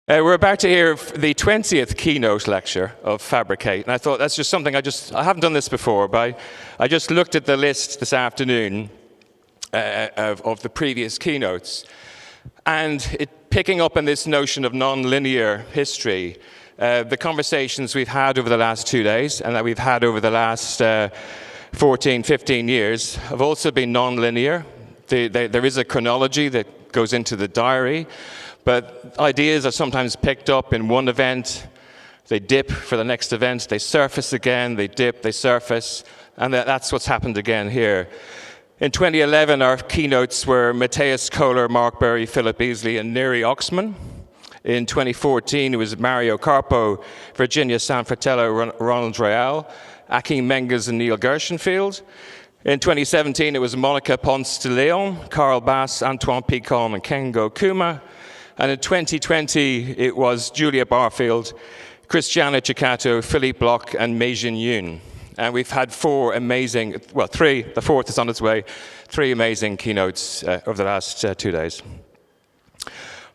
We're about to hear the 20th keynote lecture of FABRICATE, and I thought that's just something I haven't done this before, but I just looked at the list this afternoon of the previous keynotes, and picking up on this notion of non-linear history, the conversations we've had over the last 2 days and that we've had over the last 14, 15 years have also been non-linear. There is a chronology that goes into the diary, but ideas are sometimes picked up in one event, they dip for the next event, they surface again, they dip, they surface, and that's what's happened again here. In 2011, our keynotes were Matthias Kohler, Mark Berry, Philip Beasley, and Neri Oxman. In 2014, it was Mario Carpo, Virginia Sanfratello, Ronald Royal, Akim Menges, and Neil Gershenfield. In 2017, it was Monica Ponce de Leon, Carl Bass, Antoine Picon, and Kengo Kuma. And in 2020, it was Julia Barfield, Christiana Ciccato, Philippe Bloch, and Meijin Yoon. And we've had three, the fourth is on its way, 3 amazing keynotes over the last 2 days.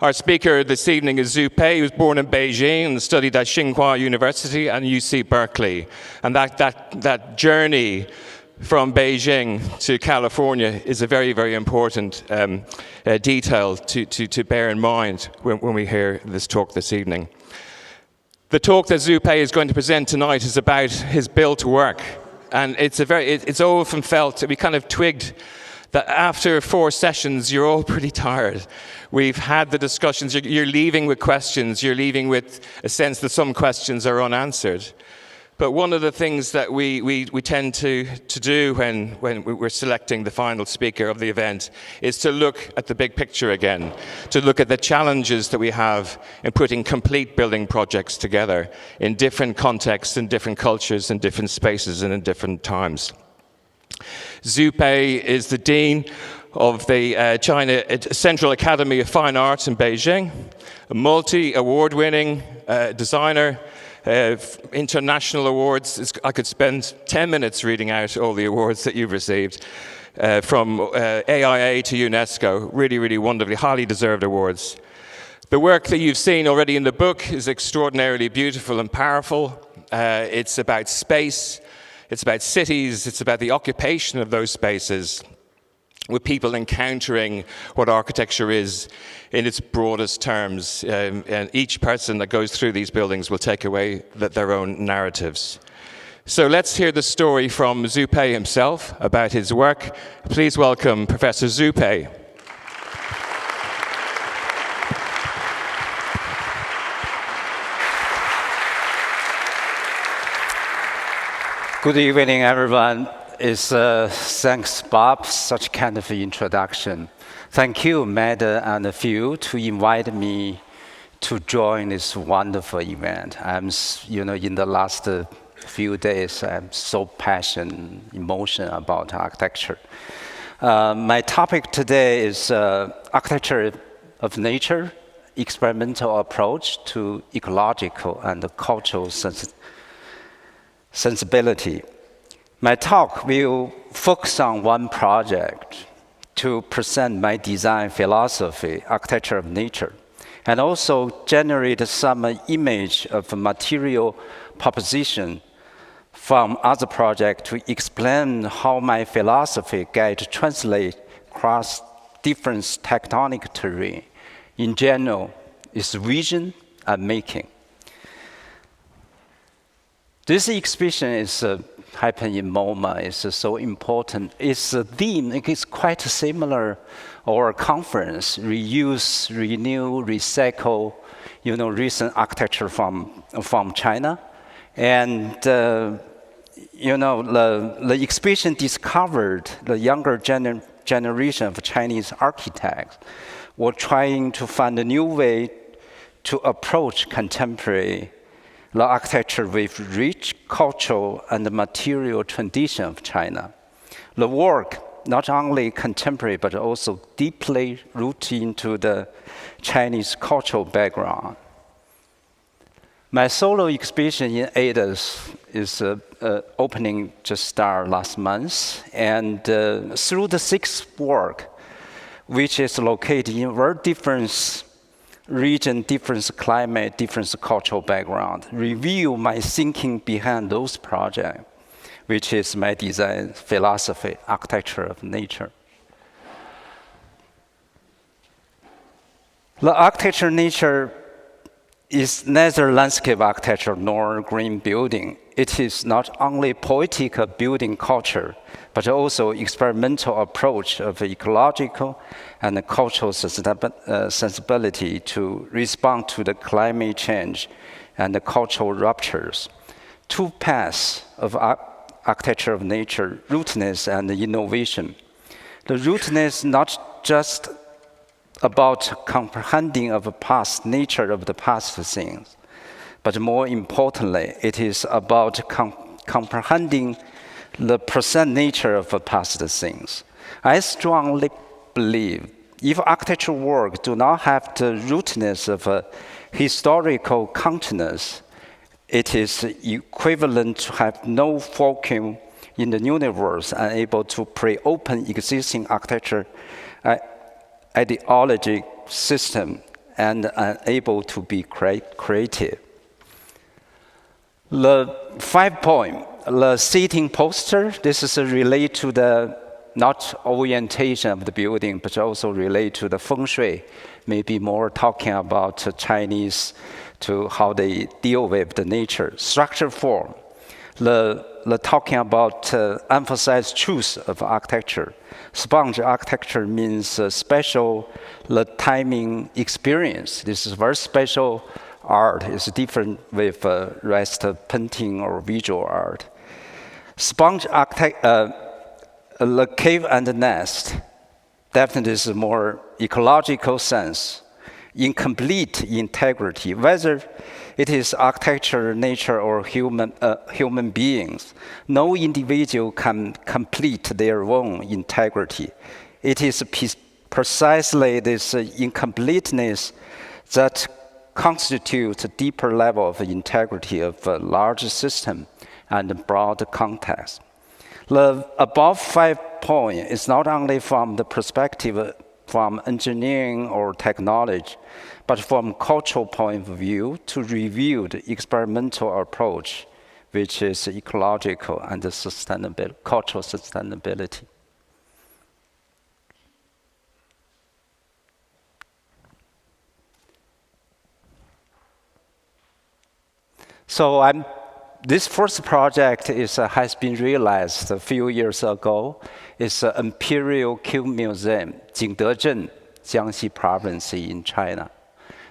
Our speaker this evening is Zhu Pei, who was born in Beijing and studied at Tsinghua University and UC Berkeley. And that journey from Beijing to California is a very, very important detail to bear in mind when we hear this talk this evening. The talk that Zhu Pei is going to present tonight is about his built work. And it's often felt, we kind of twigged that after 4 sessions, you're all pretty tired. We've had the discussions, you're leaving with questions, you're leaving with a sense that some questions are unanswered. But one of the things that we tend to do when we're selecting the final speaker of the event is to look at the big picture again, to look at the challenges that we have in putting complete building projects together in different contexts, in different cultures, in different spaces, and in different times. Zhu Pei is the Dean of the China Central Academy of Fine Arts in Beijing, a multi-award-winning designer, international awards. I could spend 10 minutes reading out all the awards that you've received, from AIA to UNESCO. Really, really wonderfully, highly deserved awards. The work that you've seen already in the book is extraordinarily beautiful and powerful. It's about space, it's about cities, it's about the occupation of those spaces, with people encountering what architecture is in its broadest terms. And each person that goes through these buildings will take away their own narratives. So let's hear the story from Zhu Pei himself about his work. Please welcome Professor Zhu Pei. Good evening, everyone. Thanks, Bob, such kind of introduction. Thank you, Matt and Phil, to invite me to join this wonderful event. In the last few days, I'm so passionate, emotional about architecture. My topic today is architecture of nature, experimental approach to ecological and cultural sensibility. My talk will focus on one project to present my design philosophy, architecture of nature, and also generate some image of material proposition from other projects to explain how my philosophy gets translated across different tectonic terrain. In general, it's vision and making. This exhibition is happened in MoMA. It's so important. Its theme is quite similar our conference: reuse, renew, recycle. Recent architecture from China, and the exhibition discovered the younger generation of Chinese architects were trying to find a new way to approach contemporary the architecture with rich cultural and material tradition of China. The work, not only contemporary, but also deeply rooted into the Chinese cultural background. My solo exhibition in ADAS is opening just started last month, and through the 6th work, which is located in very different region, different climate, different cultural background. Review my thinking behind those projects, which is my design philosophy, architecture of nature. The architecture nature is neither landscape architecture nor green building. It is not only poetic building culture, but also experimental approach of ecological and cultural sensibility to respond to the climate change and the cultural ruptures. Two paths of architecture of nature, rootedness and innovation. The rootedness not just about comprehending of the past, nature of the past things, but more importantly, it is about comprehending the present nature of the past things. I strongly believe if architectural work do not have the rootedness of a historical continuous, it is equivalent to have no vacuum in the universe and able to pre-open existing architecture ideology system and unable to be creative. The 5 point, the seating poster, this is related to the not orientation of the building, but also related to the feng shui, maybe more talking about Chinese to how they deal with the nature. Structure form, the talking about emphasize truth of architecture. Sponge architecture means special the timing experience. This is very special art. It's different with rest of painting or visual art. Sponge architect, the cave and the nest, definitely is a more ecological sense, incomplete integrity, whether it is architecture, nature, or human beings. No individual can complete their own integrity. It is precisely this incompleteness that constitutes a deeper level of integrity of a large system and broad context. The above 5 points is not only from the perspective from engineering or technology, but from cultural point of view to review the experimental approach, which is ecological and sustainable, cultural sustainability. So this first project has been realized a few years ago. It's an Imperial Cube Museum, Jingdezhen, Jiangxi Province in China.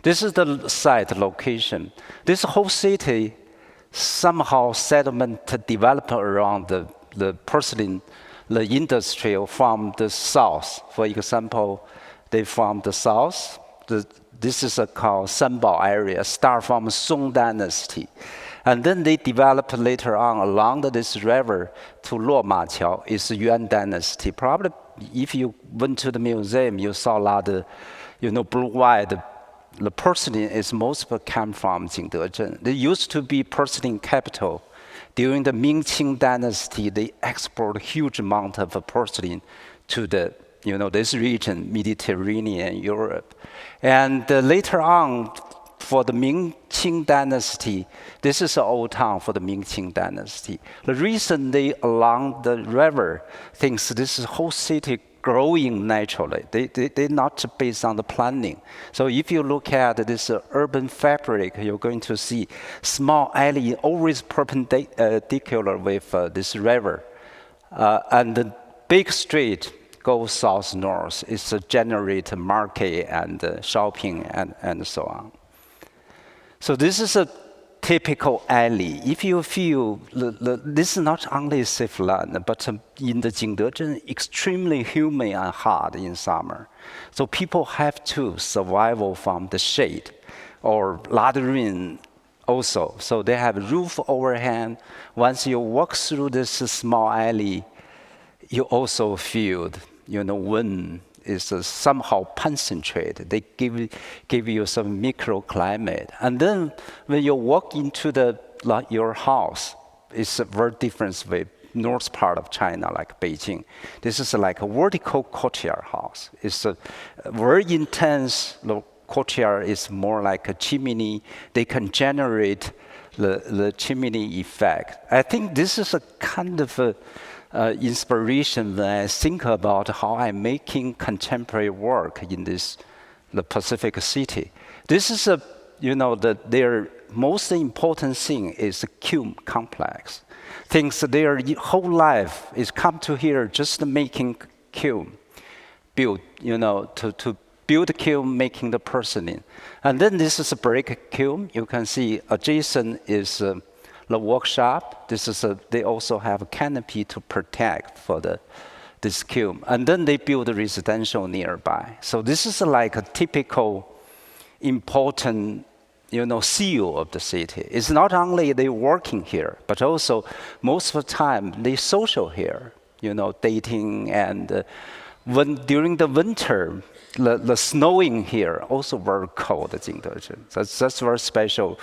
This is the site location. This whole city somehow settlement developed around the porcelain, the industry from the south. For example, they from the south. This is called Sanbao area, start from Song Dynasty. And then they developed later on along this river to Luomaqiao, is Yuan Dynasty. Probably if you went to the museum, you saw a lot of, blue-white. The porcelain is mostly come from Jingdezhen. There used to be porcelain capital. During the Ming-Qing Dynasty, they export a huge amount of porcelain to this region, Mediterranean, Europe. And later on, for the Ming-Qing Dynasty, this is an old town for the Ming-Qing Dynasty. Recently, along the river, this whole city growing naturally. They're not based on the planning. So if you look at this urban fabric, you're going to see small alley always perpendicular with this river. And the big street goes south-north. It's a generate market and shopping and so on. So this is a typical alley. If you feel this is not only safe land, but in the Jingdezhen, extremely humid and hot in summer. So people have to survive from the shade or lot of rain also. So they have roof overhang. Once you walk through this small alley, you also feel, wind is somehow concentrated. They give you some microclimate. And then when you walk into your house, it's a very different with north part of China, like Beijing. This is like a vertical courtyard house. It's a very intense courtyard is more like a chimney. They can generate the chimney effect. I think this is a kind of inspiration when I think about how I'm making contemporary work in the Pacific city. This is their most important thing is the kiln complex. Things their whole life is come to here just making kiln, build, to build a kiln, making the porcelain. And then this is a brick kiln. You can see adjacent is the workshop. They also have a canopy to protect for this kiln. And then they build a residential nearby. So this is like a typical important seal of the city. It's not only they working here, but also most of the time they social here, dating and during the winter, the snowing here also very cold. That's very special,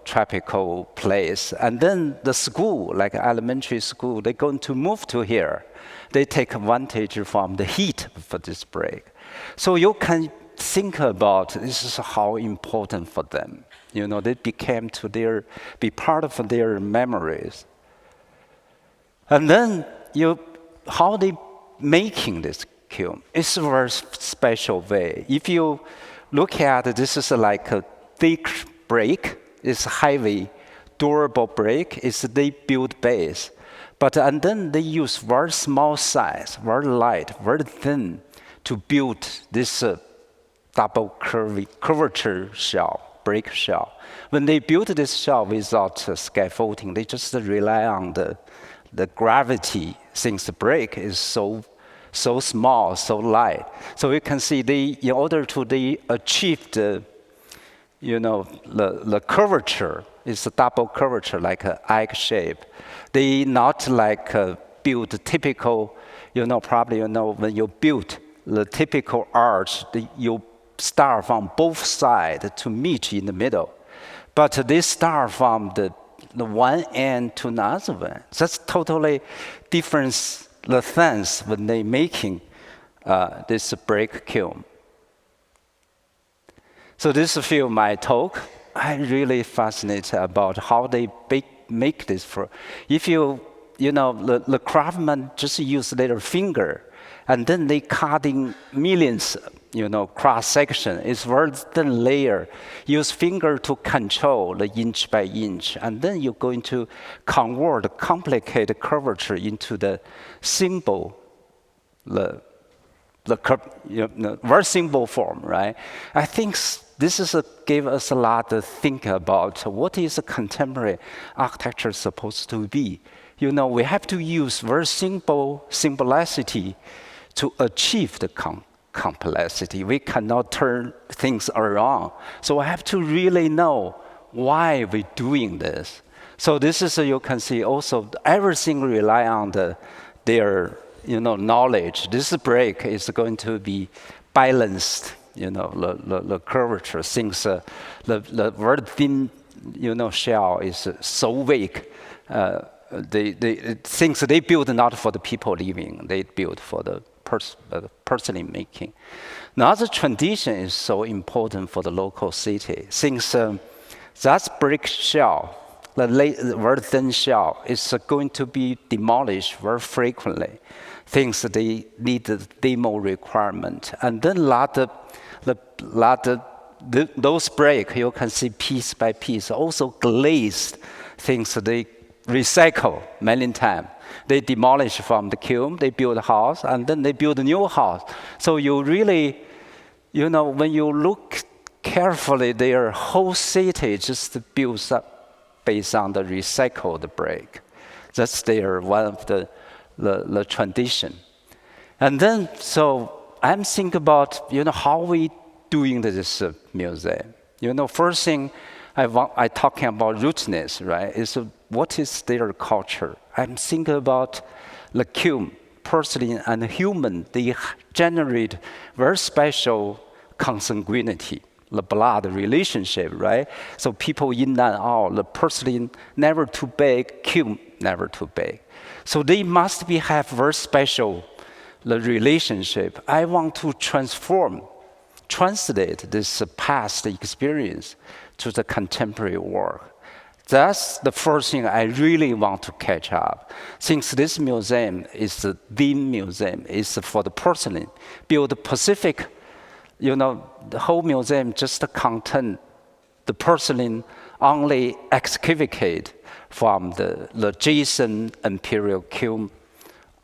tropical place. And then the school, like elementary school, they're going to move to here. They take advantage from the heat for this break. So you can think about this is how important for them. They became be part of their memories. And then how they making this kiln. It's a very special way. If you look at it, this is like a thick brick. It's heavy, durable brick. They build base. And then they use very small size, very light, very thin to build this double curvature shell, brick shell. When they build this shell without scaffolding, they just rely on the gravity, since the brick is so small, so light. So you can see in order to achieve the curvature, it's a double curvature, like an egg shape. They not like build typical, probably when you build the typical arch, you start from both sides to meet in the middle. But they start from the one end to another one. That's totally different the sense when they making this brick kiln. So this film, my talk, I'm really fascinated about how they make this. If the craftsmen just use their finger, and then they cutting millions, cross section. It's very thin layer. Use finger to control the inch by inch, and then you're going to convert complicated curvature into the simple, very simple form, right? I think this gave us a lot to think about. What is a contemporary architecture supposed to be? We have to use very simple simplicity to achieve the complexity. We cannot turn things around. So I have to really know why we're doing this. So this is, you can see also, everything rely on their knowledge. This break is going to be balanced, the curvature, since the very thin, shell is so weak. Things they build not for the people living, they build for the porcelain making. Another tradition is so important for the local city, since that brick shell, the very thin shell, is going to be demolished very frequently. Things they need the demo requirement, and then those brick you can see piece by piece, also glazed things they recycle many times. They demolish from the kiln, they build a house, and then they build a new house. So you really, when you look carefully, their whole city just builds up based on the recycled brick. That's one of the tradition. And then, so I'm thinking about, how we doing this museum. First thing I talking about rootedness, right? Is what is their culture? I'm thinking about the kiln, porcelain, and human. They generate very special consanguinity, the blood relationship, right? So people in and out, the porcelain never too big, kiln never too big. So they must have very special the relationship. I want to transform translate this past experience to the contemporary work. That's the first thing I really want to catch up. Since this museum is the museum, is for the porcelain, build Pacific, the whole museum just contain the porcelain only excavated from the adjacent imperial kiln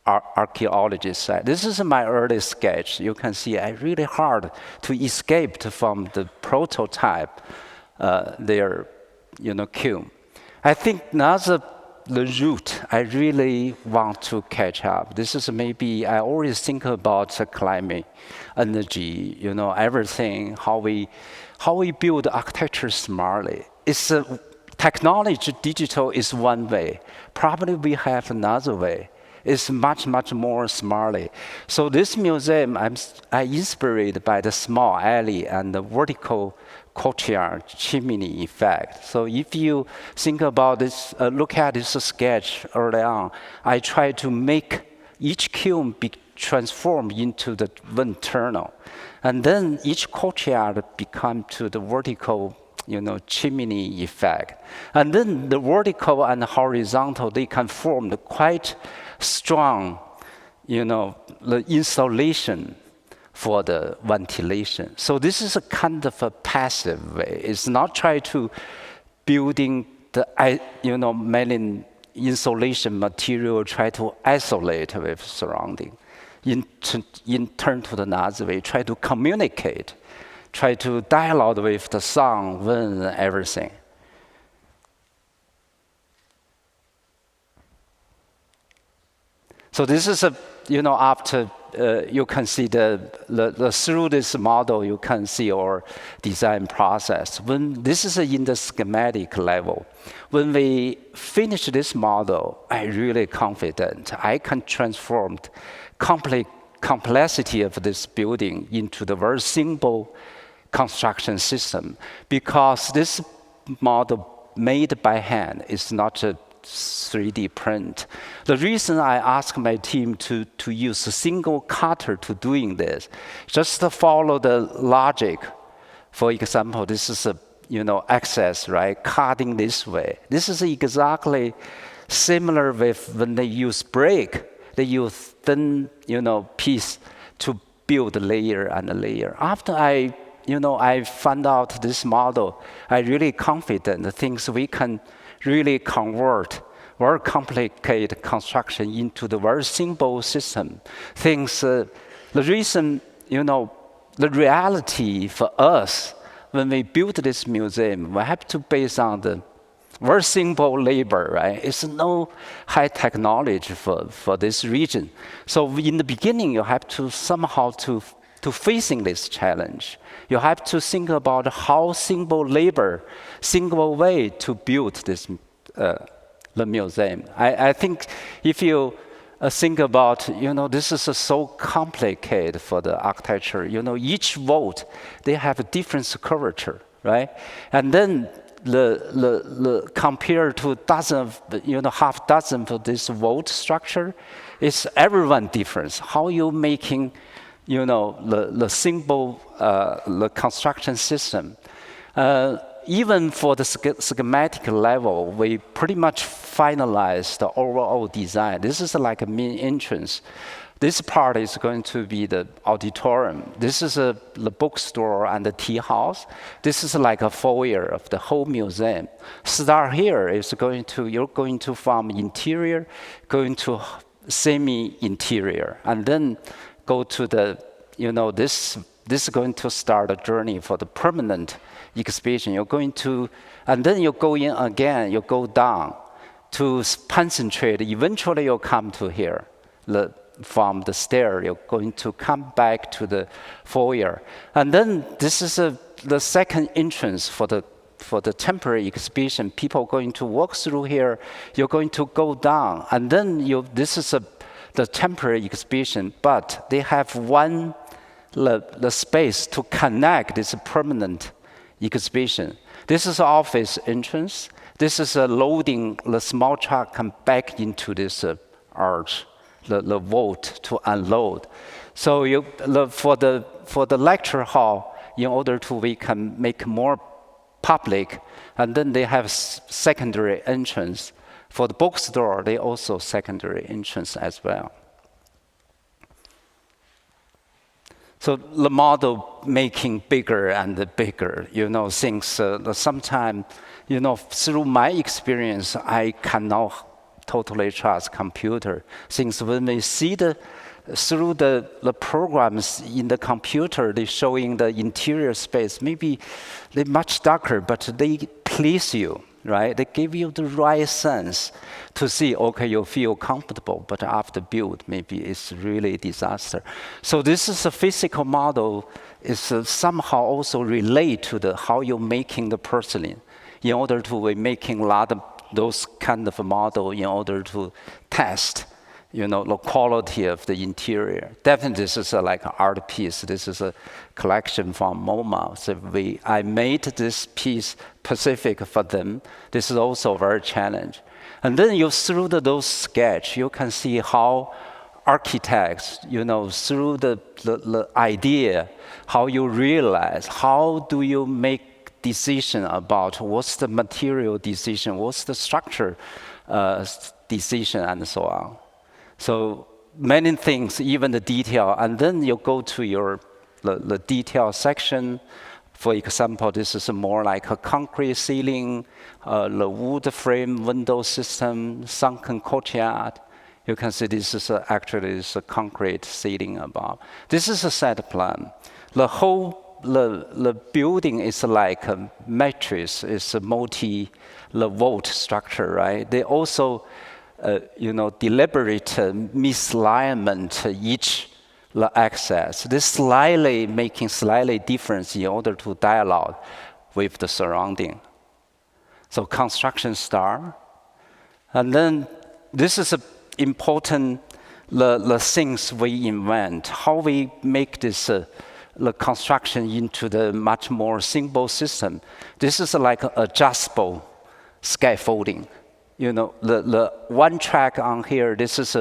archaeology site. This is my early sketch. You can see I really hard to escape from the prototype their kiln. I think another the route I really want to catch up. This is maybe I always think about the climate, energy, everything, how we build architecture smartly. It's technology, digital is one way. Probably we have another way. It's much, much more smartly. So this museum, I inspired by the small alley and the vertical courtyard chimney effect. So if you think about this, look at this sketch early on, I try to make each kiln be transformed into the wind tunnel. And then each courtyard become to the vertical chimney effect. And then the vertical and horizontal, they can form the quite strong, the insulation for the ventilation. So this is a kind of a passive way. It's not try to building the, main insulation material, try to isolate with surrounding. In turn to the another way, try to communicate, try to dialogue with the sun, wind, and everything. So this is after you can see through this model, you can see our design process. When this is in the schematic level, when we finish this model, I'm really confident I can transform complexity of this building into the very simple construction system, because this model made by hand is not a 3D print. The reason I ask my team to use a single cutter to doing this, just to follow the logic. For example, this is a access, right? Cutting this way. This is exactly similar with when they use brick. They use thin, piece to build layer and layer. After I found out this model, I really confident the things we can really convert very complicated construction into the very simple system. Things, the reason, the reality for us, when we build this museum, we have to base on the very simple labor, right? It's no high technology for this region. So in the beginning, you have to somehow to facing this challenge. You have to think about how simple labor, single way to build this the museum. I think if you think about, this is so complicated for the architecture. Each vault, they have a different curvature, right? And then the compared to half dozen for this vault structure, it's everyone different. How you making the simple the construction system. Even for the schematic level, we pretty much finalized the overall design. This is like a main entrance. This part is going to be the auditorium. This is the bookstore and the tea house. This is like a foyer of the whole museum. Start here is you're going to from interior, going to semi-interior, and then go to the, this is going to start a journey for the permanent exhibition. You're going to, and then you go in again, you go down to concentrate. Eventually you'll come to here. From the stair, you're going to come back to the foyer. And then this is the second entrance for the temporary exhibition. People are going to walk through here. You're going to go down. And then this is the temporary exhibition, but they have the space to connect this permanent exhibition. This is office entrance. This is loading the small truck come back into this arch, the vault to unload. So for the lecture hall, in order to we can make more public, and then they have secondary entrance. For the bookstore, they also secondary entrance as well. So the model making bigger and bigger, things sometimes, through my experience, I cannot totally trust computer. Since when we see through the programs in the computer, they showing the interior space, maybe they're much darker, but they please you, right? They give you the right sense to see, okay, you feel comfortable, but after build, maybe it's really a disaster. So this is a physical model, is somehow also relate to how you're making the porcelain. In order to we're making a lot of those kind of model in order to test the quality of the interior. Definitely this is like an art piece. This is a collection from MoMA. So I made this piece specific for them. This is also very challenging. And then through those sketch, you can see how architects, through the idea, how you realize, how do you make decision about what's the material decision, what's the structure decision, and so on. So many things, even the detail, and then you go to the detail section. For example, this is more like a concrete ceiling, the wood frame window system, sunken courtyard. You can see this is actually a concrete ceiling above. This is a set plan. The whole the building is like a matrix. It's a multi-vault structure, right? They also deliberate misalignment each the access. This slightly making slightly difference in order to dialogue with the surrounding. So construction start, and then this is important the things we invent, how we make this the construction into the much more simple system. This is like adjustable scaffolding. The one track on here, this is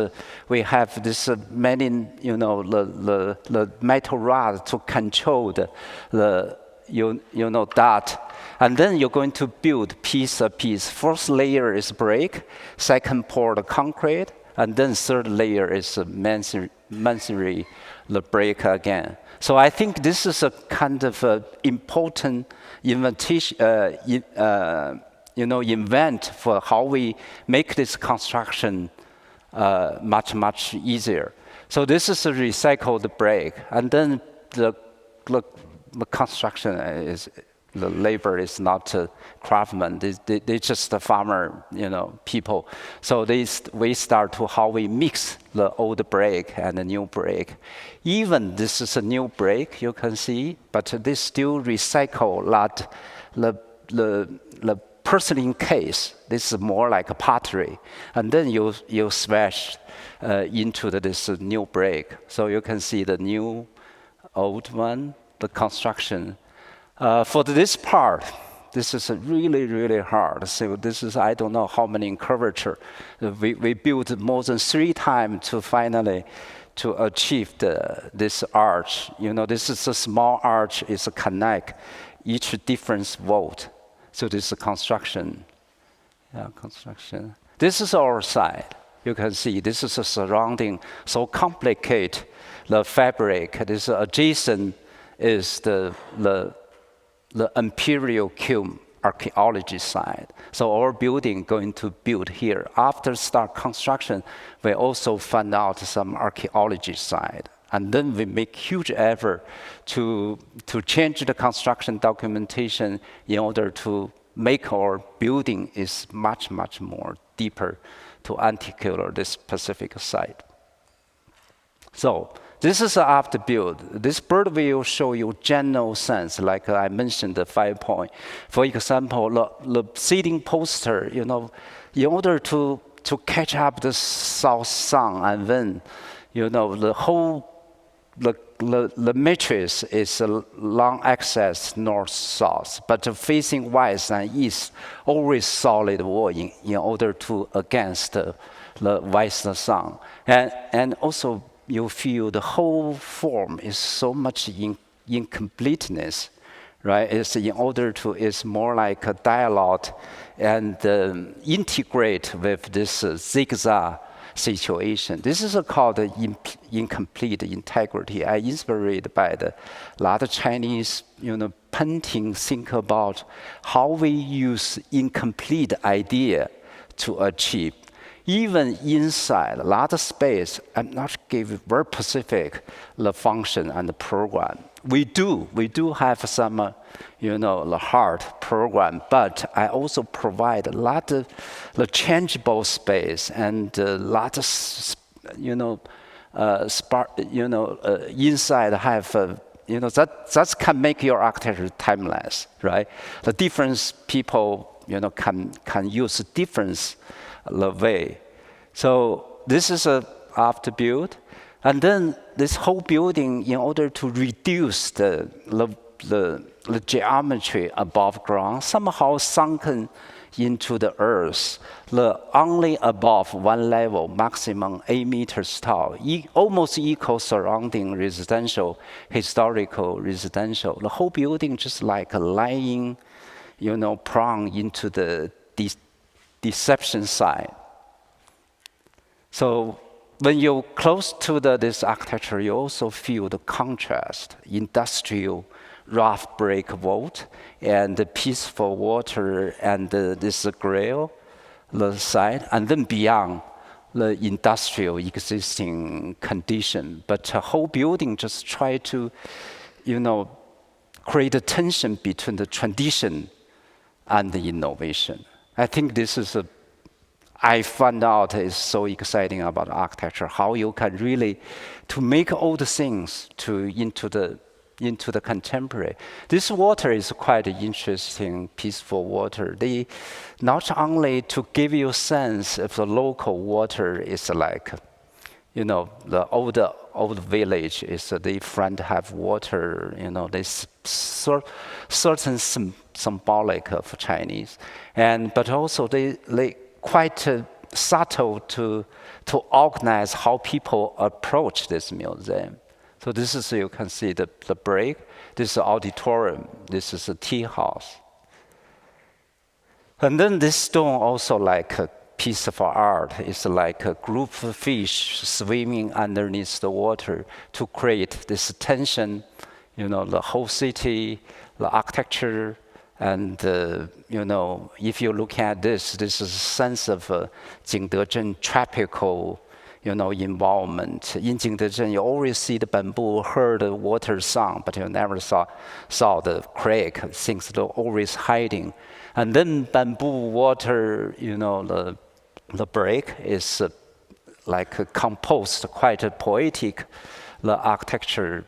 we have this many, the metal rod to control that. And then you're going to build piece a piece. First layer is brick, second pour the concrete, and then third layer is masonry, the brick again. So I think this is a kind of important invention, invent for how we make this construction much, much easier. So this is a recycled brick, and then the construction is, the labor is not craftsmen, they just the farmer, people. So we start to how we mix the old brick and the new brick. Even this is a new brick, you can see, but they still recycle that the porcelain case. This is more like a pottery, and then you smash into this new brick. So you can see the new, old one, the construction. For this part, this is really, really hard. So this is, I don't know how many curvature. We built more than 3 times to finally to achieve this arch. This is a small arch, it's a connect each different vault. So this is construction. Yeah, construction. This is our side. You can see this is a surrounding, so complicated the fabric. This adjacent is the Imperial Kiln archaeology site. So our building going to build here. After start construction, we also find out some archaeology site. And then we make huge effort to change the construction documentation in order to make our building is much, much more deeper to articulate this specific site. So this is after build. This bird will show you general sense, like I mentioned the 5 point. For example, the seating poster, in order to catch up the south sun, and then, the whole the matrix is a long axis north-south, but facing west and east, always solid wall in order to against the west sun. And also you feel the whole form is so much incompleteness, right? It's more like a dialogue and integrate with this zigzag situation. This is called incomplete integrity. I inspired by a lot of Chinese, painting, think about how we use incomplete idea to achieve. Even inside a lot of space, I'm not giving very specific the function and the program. We do have some, the hard program, but I also provide a lot of the changeable space and a lot of, inside have, that can make your architecture timeless, right? The different people, can use different the way. So this is a after build. And then this whole building, in order to reduce the geometry above ground, somehow sunken into the earth, only above one level, maximum 8 meters tall, almost equal surrounding historical residential. The whole building just like lying, prone into the deception side. So when you're close to this architecture, you also feel the contrast, industrial rough brick vault and the peaceful water and this grill, the side, and then beyond the industrial existing condition. But the whole building just try to, create a tension between the tradition and the innovation. I think this is I found out is so exciting about architecture, how you can really to make all the things into the contemporary. This water is quite interesting, peaceful water. They not only to give you a sense of the local water is like, the old village is the front have water, this certain symbolic of Chinese, but also they quite subtle to organize how people approach this museum. So this is, you can see the break. This is auditorium. This is a tea house. And then this stone also like a piece of art. It's like a group of fish swimming underneath the water to create this tension, the whole city, the architecture, and, if you look at this is a sense of Jingdezhen tropical, environment. In Jingdezhen, you always see the bamboo, heard the water sound, but you never saw the creek. Things are always hiding. And then bamboo water, the break is like composed, quite a poetic, the architecture,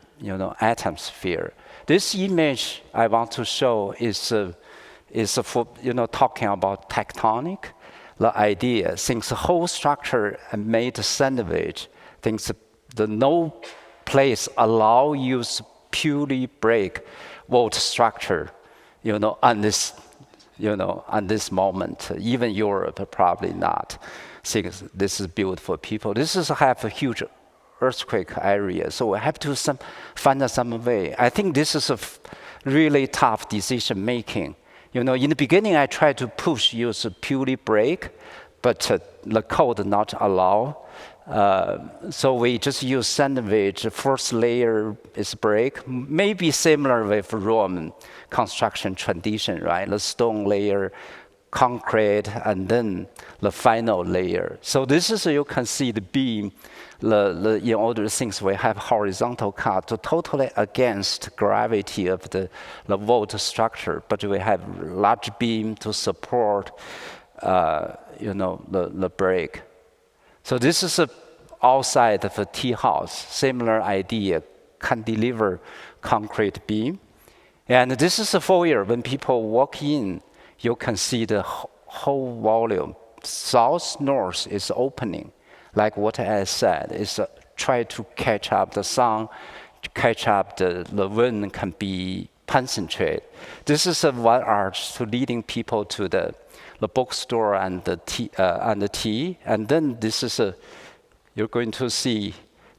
atmosphere. This image I want to show is for, talking about tectonic, the idea, since the whole structure made sandwich, things the no place allow use purely brick vault structure, on this, on this moment. Even Europe probably not. Since this is built for people. This is have a huge earthquake area, so we have to find some way. I think this is a really tough decision making. In the beginning, I tried to use purely brick, but the code not allow. So we just use sandwich. First layer is brick, maybe similar with Roman construction tradition, right? The stone layer, concrete, and then the final layer. So this is, you can see the beam, in other things we have horizontal cut to totally against gravity of the vault structure, but we have large beam to support, the break. So this is outside of a tea house, similar idea, can deliver concrete beam. And this is a foyer. When people walk in, you can see the whole volume. South-north is opening. Like what I said, is try to catch up the sun, catch up the wind can be concentrated. This is one art to leading people to the bookstore and the tea. And then this is you're going to see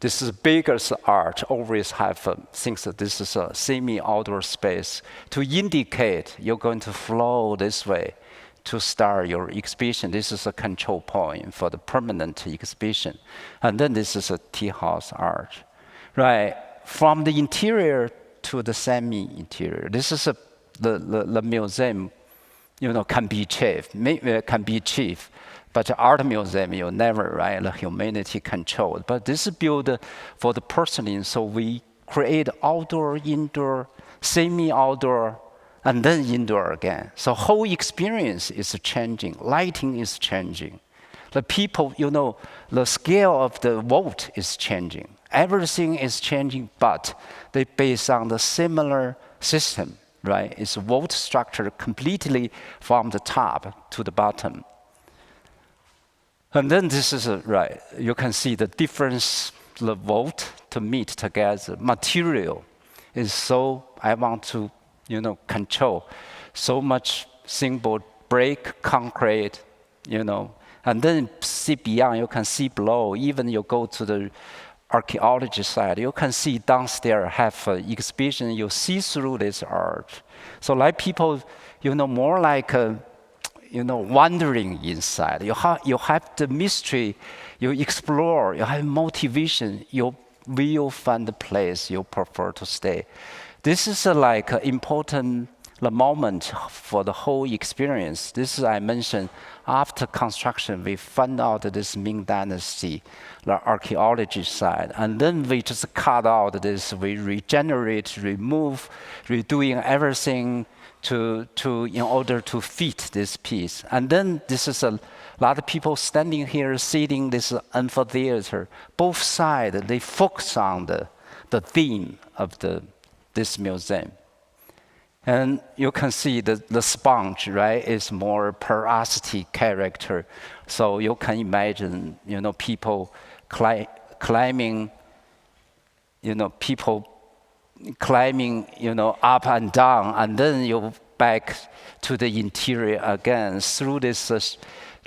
This is biggest art, always have things that this is a semi-outdoor space to indicate you're going to flow this way to start your exhibition. This is a control point for the permanent exhibition. And then this is a tea house art, right? From the interior to the semi-interior. This is the museum, can be cheap, but art museum, you never, right? The humanity controlled. But this is built for the porcelain, so we create outdoor, indoor, semi-outdoor, and then indoor again. So whole experience is changing. Lighting is changing. The people, the scale of the vault is changing. Everything is changing, but they based on the similar system, right? It's vault structure completely from the top to the bottom. And then this is, right, you can see the difference, the vault to meet together. Material is so, I want to, control so much simple brick, concrete, and then see beyond, you can see below, even you go to the archaeology side, you can see downstairs have an exhibition, you see through this art. So like people, more like, wandering inside. You have the mystery, you explore, you have motivation, you will find the place you prefer to stay. This is like an important moment for the whole experience. This is, I mentioned, after construction, we found out this Ming Dynasty, the archaeology side. And then we just cut out this, we regenerate, remove, redoing everything in order to fit this piece. And then this is a lot of people standing here, sitting this amphitheater. Both sides, they focus on the theme of this museum. And you can see the sponge, right, is more porosity character. So you can imagine, people climbing, people climbing, up and down, and then you back to the interior again. Through this,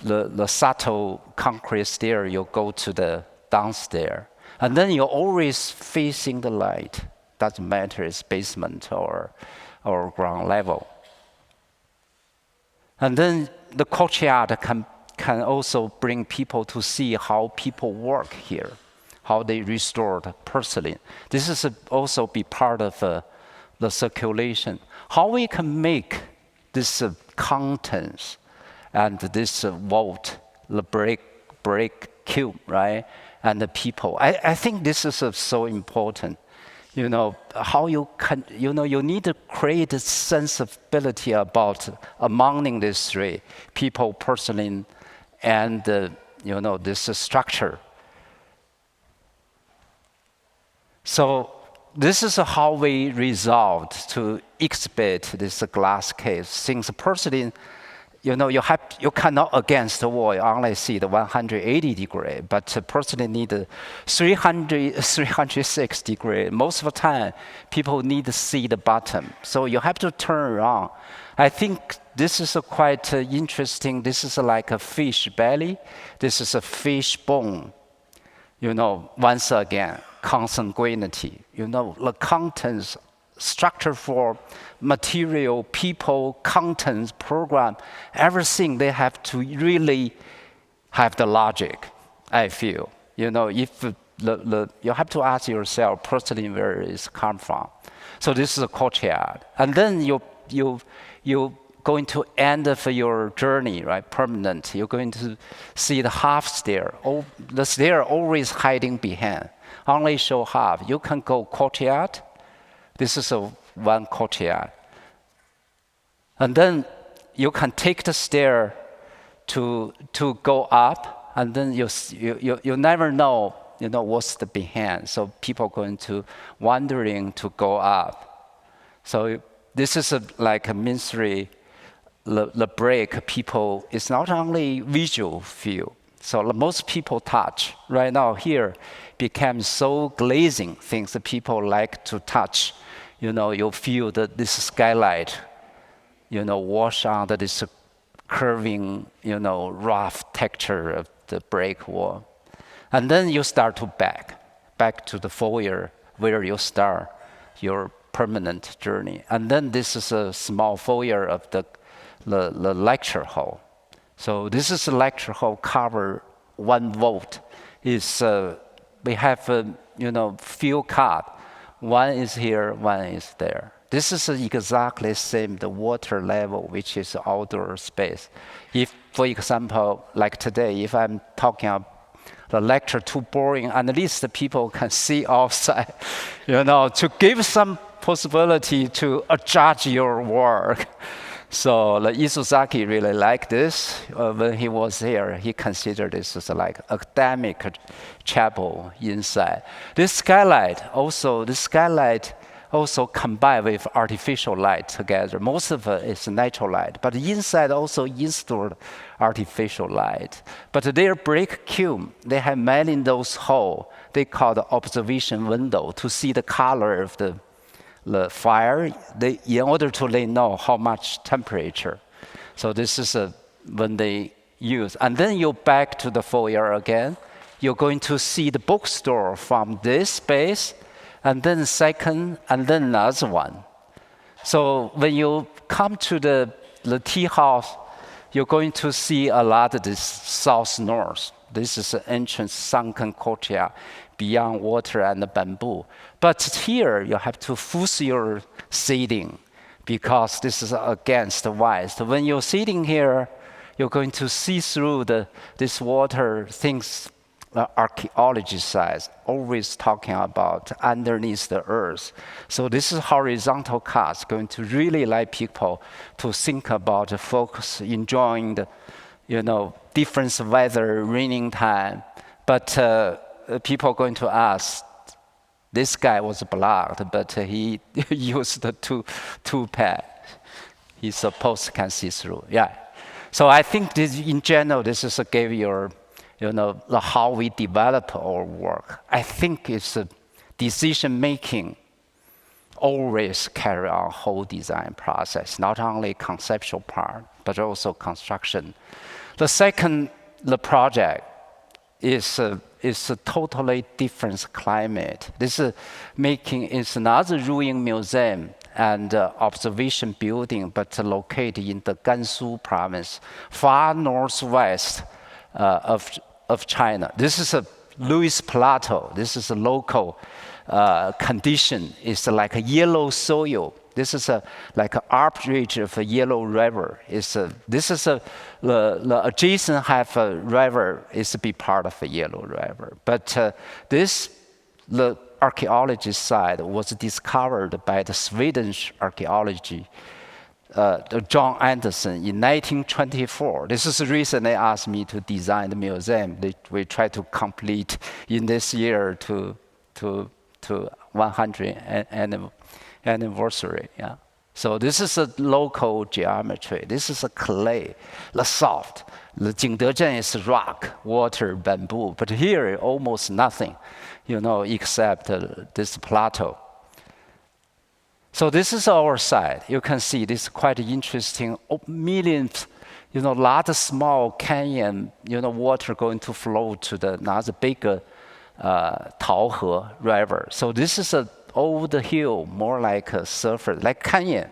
the subtle concrete stair, you go to the downstairs. And then you're always facing the light. Doesn't matter, it's basement or ground level. And then the courtyard can also bring people to see how people work here, how they restore the porcelain. This is also be part of the circulation. How we can make this contents and this vault, the brick cube, right? And the people. I think this is so important. How you can, you need to create a sensibility about among these three, people, porcelain, and, this structure. So this is how we resolved to exhibit this glass case. Since porcelain, you cannot against the wall, you only see the 180 degree, but porcelain need 306 degree. Most of the time, people need to see the bottom. So you have to turn around. I think this is quite interesting. This is like a fish belly. This is a fish bone. Once again, consanguinity. The contents, structure for material, people, contents, program, everything, they have to really have the logic, I feel. If you have to ask yourself, porcelain, where is come from? So this is a courtyard. And then you're going to end of your journey, right, permanent. You're going to see the half stair. The stair always hiding behind. Only show half. You can go courtyard. This is one courtyard. And then you can take the stair to go up, and then you never know, what's the behind. So people going to wandering to go up. So this is like a mystery, the break people, it's not only visual feel. So most people touch. Right now here became so glazing things that people like to touch. You feel that this skylight, wash under this curving, rough texture of the brick wall. And then you start to back. back to the foyer where you start your permanent journey. And then this is a small foyer of the lecture hall. So this is a lecture hall cover 1 volt. We have few cot. One is here, one is there. This is exactly same the water level, which is outdoor space. If, for example, like today, if I'm talking about the lecture too boring, at least the people can see outside, to give some possibility to judge your work. So the Isozaki really liked this. When he was here, he considered this as like academic chapel inside. This skylight also combined with artificial light together. Most of it is natural light, but inside also installed artificial light. But their brick kiln, they have many in those holes. They call the observation window to see the color of the fire, in order to know how much temperature. So this is when they use. And then you back to the foyer again. You're going to see the bookstore from this space, and then second, and then another one. So when you come to the tea house, you're going to see a lot of this south-north. This is the entrance, sunken courtyard, beyond water and the bamboo. But here, you have to force your seating because this is against the west. When you're sitting here, you're going to see through this water things. The archaeology side always talking about underneath the earth. So this is horizontal cuts going to really like people to think about the focus, enjoying the, different weather, raining time. But people are going to ask, this guy was blocked, but he used the two pad. He supposed can see through. Yeah. So I think this, in general, this is gave your how we develop our work. I think it's a decision making always carry on whole design process, not only conceptual part, but also construction. The second, the project is a totally different climate. This is it's another ruin museum and observation building, but located in the Gansu province, far northwest of China. This is a Louis Plateau. This is a local condition. It's like a yellow soil. This is like an arbitrage of a yellow river. The adjacent half a river is to be part of the yellow river. But the archaeology side was discovered by the Swedish archaeology John Anderson in 1924. This is the reason they asked me to design the museum. We try to complete in this year to 100th anniversary. Yeah. So this is a local geometry. This is a clay, the soft. The Jingdezhen is rock, water, bamboo. But here almost nothing, except this plateau. So this is our side. You can see this is quite interesting. Millions, lot of small canyon, water going to flow to another bigger Taohe River. So this is an old hill, more like a surface, like canyon,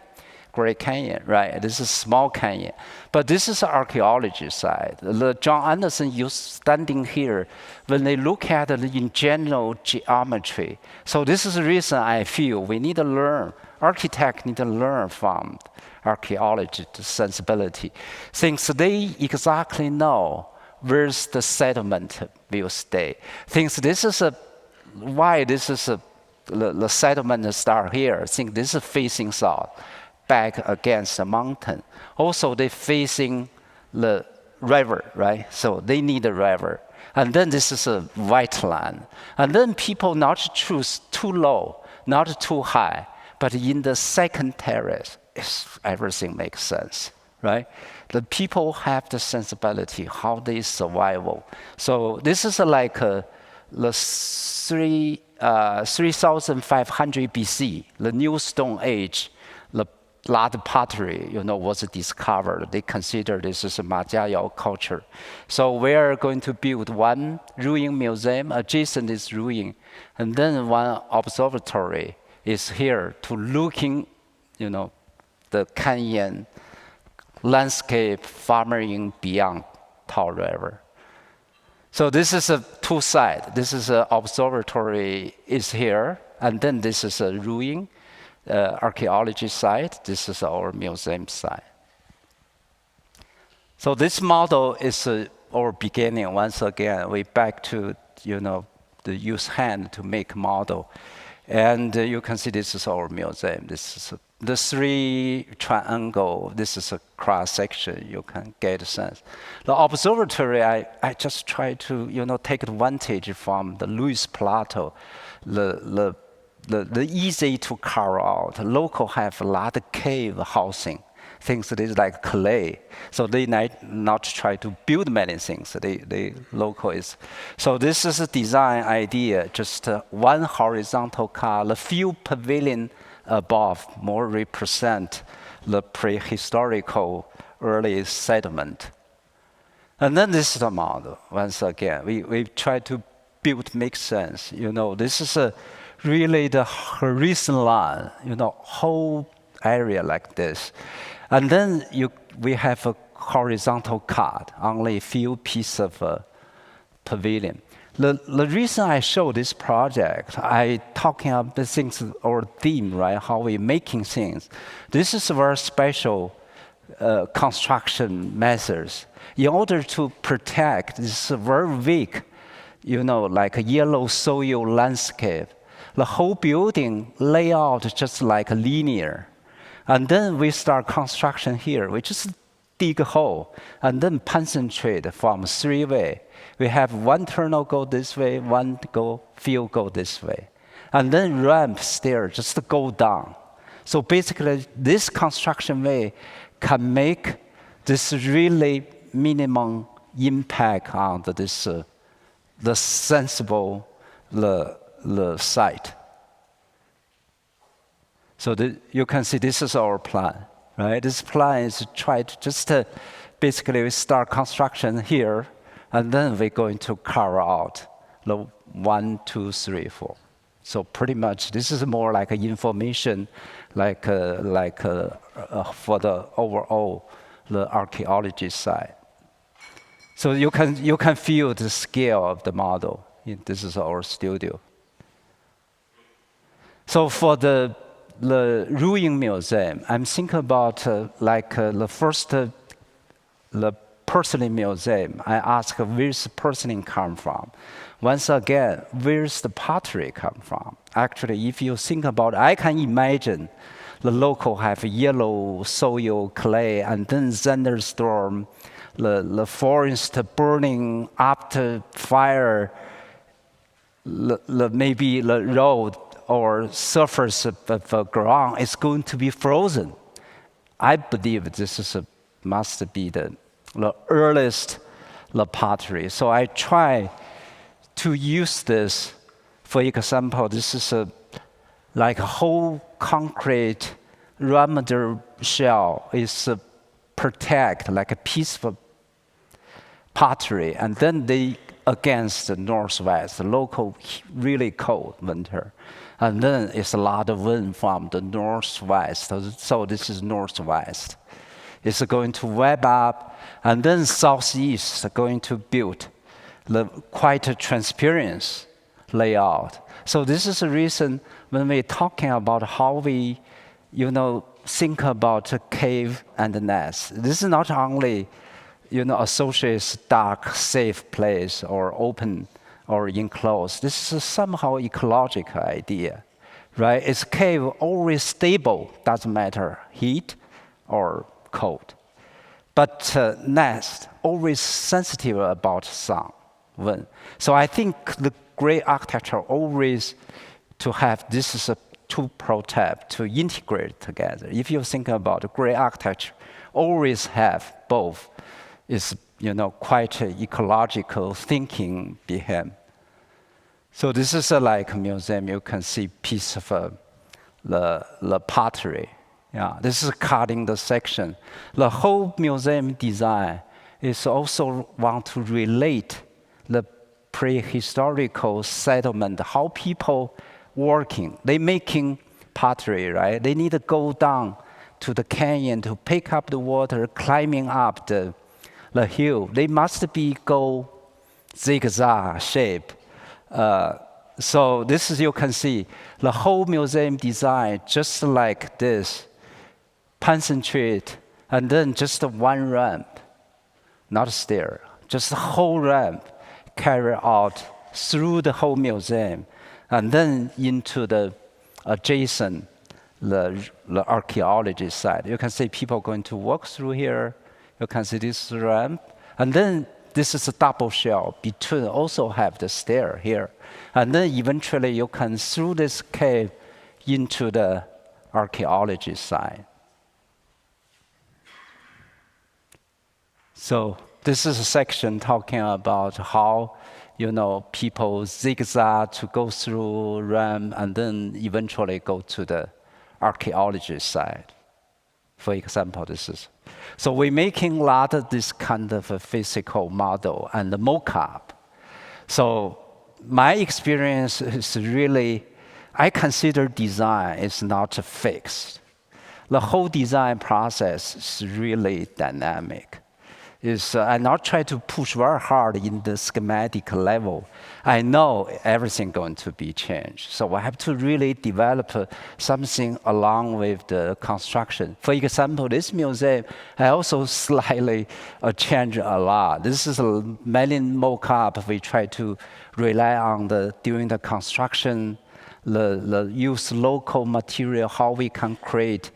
Great Canyon, right? This is small canyon. But this is the archaeology side. John Anderson, you standing here, when they look at it in general geometry. So this is the reason I feel we need to learn. Architects need to learn from archaeology to sensibility, since they exactly know where's the settlement will stay. Since this is why this is the settlement start here. I think this is facing south, back against the mountain. Also, they facing the river, right? So they need a river. And then this is a white land. And then people not choose too low, not too high. But in the second terrace, everything makes sense, right? The people have the sensibility, how they survive. So this is like the 3500 BC, the New Stone Age, lot of pottery, was discovered. They consider this is a Majayao culture. So we are going to build one ruin museum adjacent this ruin, and then one observatory is here to looking, the canyon landscape farming beyond Tao River. So this is a two side. This is an observatory is here, and then this is a ruin. Archaeology site. This is our museum site. So this model is our beginning. Once again, we back to the use hand to make model, and you can see this is our museum. This is the three triangle. This is a cross section. You can get a sense. The observatory, I just try to take advantage from the Louis Plateau, the easy to carve out. Local have a lot of cave housing, things that is like clay. So they not try to build many things. They local is. So this is a design idea, just one horizontal car, the few pavilion above more represent the prehistorical early settlement. And then this is the model, once again. We try to build make sense. This is really the horizon line, whole area like this. And then we have a horizontal cut, only a few pieces of pavilion. The reason I show this project, I talking about the things or theme, right? How we making things. This is a very special construction methods. In order to protect this very weak, like a yellow soil landscape, the whole building layout just like linear. And then we start construction here. We just dig a hole and then concentrate from three-way. We have one tunnel go this way, one field go this way. And then ramp stair just go down. So basically, this construction way can make this really minimum impact on the sensible, the site. So you can see this is our plan, right? This plan is to try to just basically we start construction here, and then we're going to carve out the 1, 2, 3, 4. So pretty much this is more like an information, for the overall the archaeology side. So you can feel the scale of the model. This is our studio. So for the ruin museum, I'm thinking about the first the porcelain museum. I ask where's the porcelain come from. Once again, where's the pottery come from? Actually, if you think about it, I can imagine the local have yellow soil, clay, and then thunderstorm, the forest burning after fire, maybe the road or surface of the ground is going to be frozen. I believe this must be the earliest pottery. So I try to use this. For example, this is like a whole concrete ramader shell is protect like a piece of pottery, and then they against the northwest, the local really cold winter. And then it's a lot of wind from the northwest. So this is northwest. It's going to web up, and then southeast going to build quite a transparent layout. So this is the reason when we're talking about how we, think about a cave and a nest. This is not only, associates dark, safe place or open or enclosed. This is somehow ecological idea, right? It's cave always stable, doesn't matter heat or cold. But nest always sensitive about sun, wind. So I think the great architecture always to have this is a two protect to integrate together. If you think about great architecture, always have both. Is quite ecological thinking behind. So this is like a museum. You can see piece of the pottery, Yeah, this is cutting the section. The whole museum design is also want to relate the prehistorical settlement, how people working. They making pottery, right? They need to go down to the canyon to pick up the water, climbing up the hill. They must be go zigzag shape. So this is, you can see, the whole museum design just like this, concentrate, and then just one ramp, not a stair, just the whole ramp carry out through the whole museum, and then into the adjacent, the archaeology side. You can see people going to walk through here. You can see this ramp, and then this is a double shell between, also have the stair here. And then eventually you can through this cave into the archaeology side. So this is a section talking about how, people zigzag to go through ramp and then eventually go to the archaeology side. For example, this is. So we're making a lot of this kind of a physical model and the mock-up. So my experience is really, I consider design is not fixed. The whole design process is really dynamic. I not try to push very hard in the schematic level. I know everything going to be changed. So I have to really develop something along with the construction. For example, this museum, I also slightly change a lot. This is a main mock-up. We try to rely on during the construction, the use local material, how we can create,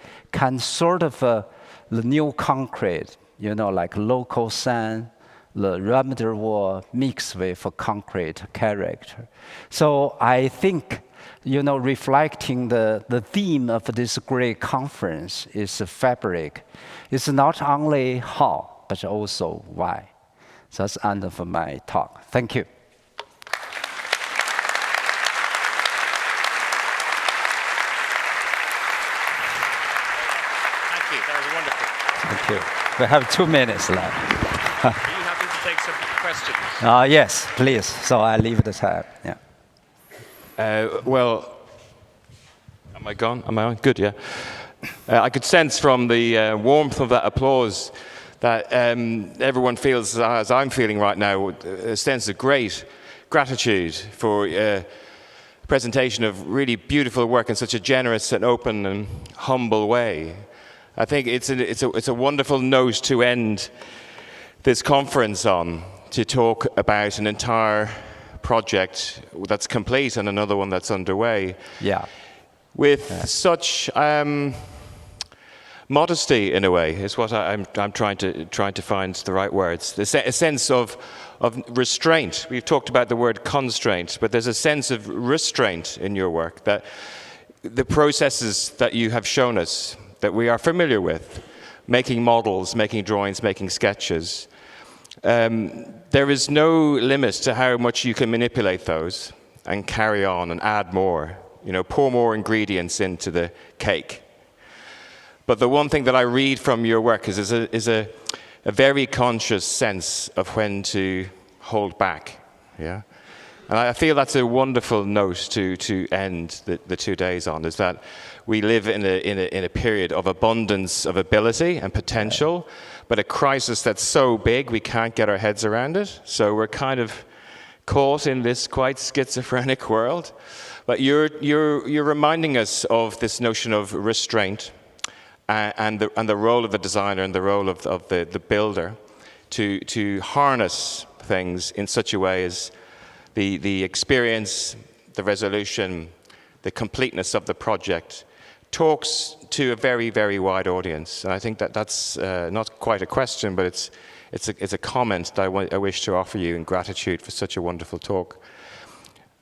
sort of the new concrete, like local sand, the remnant wall mixed with a concrete character. So I think, reflecting the theme of this great conference is fabric. It's not only how, but also why. So that's the end of my talk. Thank you. Thank you. That was wonderful. Thank you. We have 2 minutes left. Are you happy to take some questions? Yes, please. So I leave the time. Yeah. Well, am I gone? Am I on? Good, yeah. I could sense from the warmth of that applause that everyone feels, as I'm feeling right now, a sense of great gratitude for presentation of really beautiful work in such a generous and open and humble way. I think it's a wonderful note to end this conference on, to talk about an entire project that's complete and another one that's underway. Yeah. With such modesty, in a way, is what I'm trying to find the right words. A sense of restraint. We've talked about the word constraint, but there's a sense of restraint in your work, that the processes that you have shown us, that we are familiar with, making models, making drawings, making sketches. There is no limit to how much you can manipulate those and carry on and add more, pour more ingredients into the cake. But the one thing that I read from your work is a very conscious sense of when to hold back. Yeah. And I feel that's a wonderful note to end the 2 days on, is that we live in a period of abundance of ability and potential, but a crisis that's so big we can't get our heads around it. So we're kind of caught in this quite schizophrenic world. But you're reminding us of this notion of restraint and the role of the designer and the role of the builder to harness things in such a way as the experience, the resolution, the completeness of the project talks to a very, very wide audience. And I think that's not quite a question, but it's a comment that I wish to offer you in gratitude for such a wonderful talk.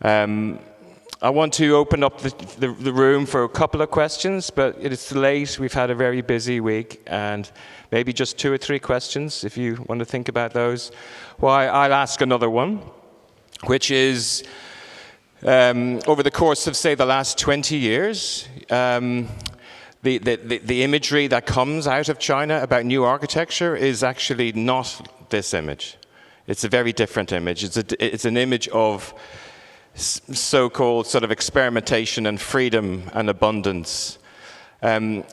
I want to open up the room for a couple of questions, but it's late. We've had a very busy week, and maybe just 2 or 3 questions if you want to think about those. Well, I'll ask another one, which is, over the course of, say, the last 20 years, the the imagery that comes out of China about new architecture is actually not this image. It's a very different image. It's an image of so-called sort of experimentation and freedom and abundance. And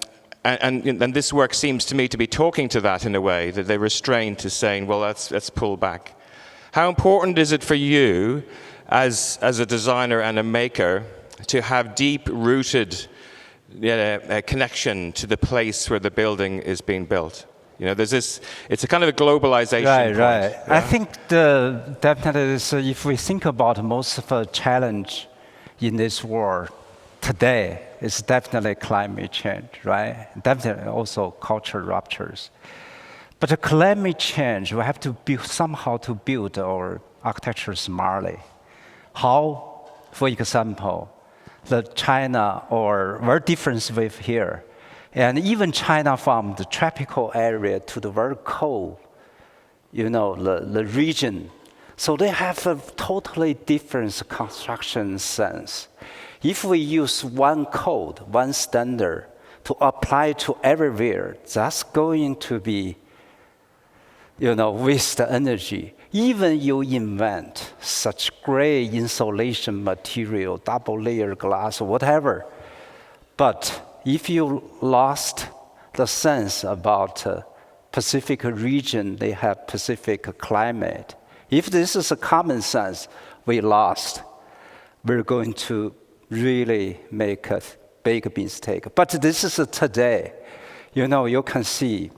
this work seems to me to be talking to that in a way, that they're restrained to saying, well, let's pull back. How important is it for you as a designer and a maker to have deep-rooted a connection to the place where the building is being built? You know, there's this, it's a kind of a globalization point. Right. Yeah? I think definitely if we think about most of the challenge in this world today, it's definitely climate change, right? Definitely also cultural ruptures. But the climate change, we have to somehow to build our architecture smartly. How, for example, the China or very different with here. And even China from the tropical area to the very cold, you know, the region. So they have a totally different construction sense. If we use one code, one standard to apply to everywhere, that's going to be, you know, waste energy. Even you invent such great insulation material, double layer glass, whatever, but if you lost the sense about Pacific region, they have Pacific climate. If this is a common sense we lost, we're going to really make a big mistake. But this is today. You know, you can see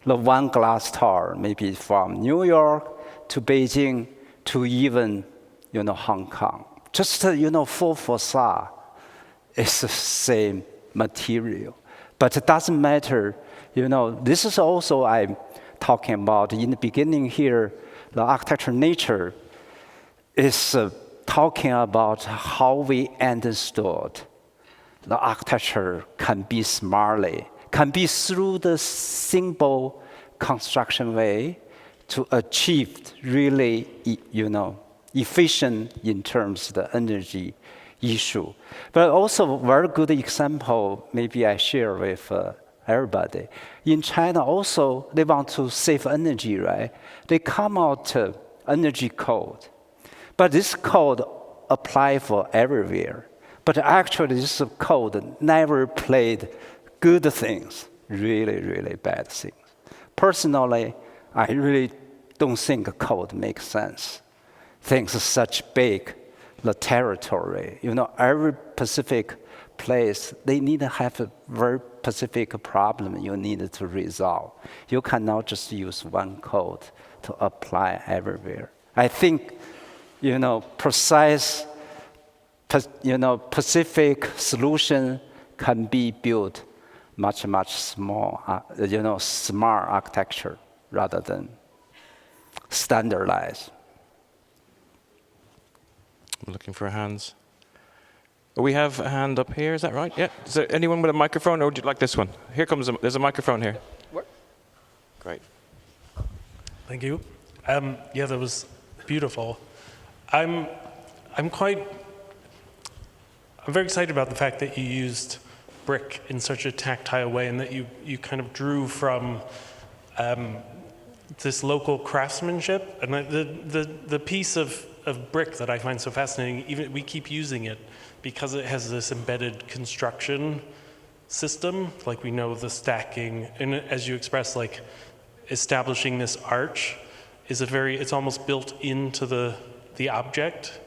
the one glass tower, maybe from New York to Beijing to even, you know, Hong Kong. Just, you know, full facade is the same material. But it doesn't matter, you know, this is also I'm talking about in the beginning here, the architecture nature is talking about how we understood the architecture can be smartly, can be through the simple construction way to achieve really, you know, efficient in terms of the energy issue. But also a very good example, maybe I share with everybody. In China also, they want to save energy, right? They come out energy code. But this code apply for everywhere. But actually this code never played good things, really, really bad things. Personally, I really don't think code makes sense. Things such big, the territory, you know, every Pacific place, they need to have a very specific problem you need to resolve. You cannot just use one code to apply everywhere. I think, you know, precise, you know, Pacific solution can be built much, much small, you know, smart architecture rather than standardized. I'm looking for hands. We have a hand up here, is that right? Yeah. Is there anyone with a microphone, or would you like this one? Here comes, there's a microphone here. What? Great. Thank you. Yeah, that was beautiful. I'm very excited about the fact that you used brick in such a tactile way, and that you kind of drew from this local craftsmanship. And the piece of brick that I find so fascinating, even we keep using it because it has this embedded construction system, like we know the stacking, and as you expressed, like establishing this arch is it's almost built into the object.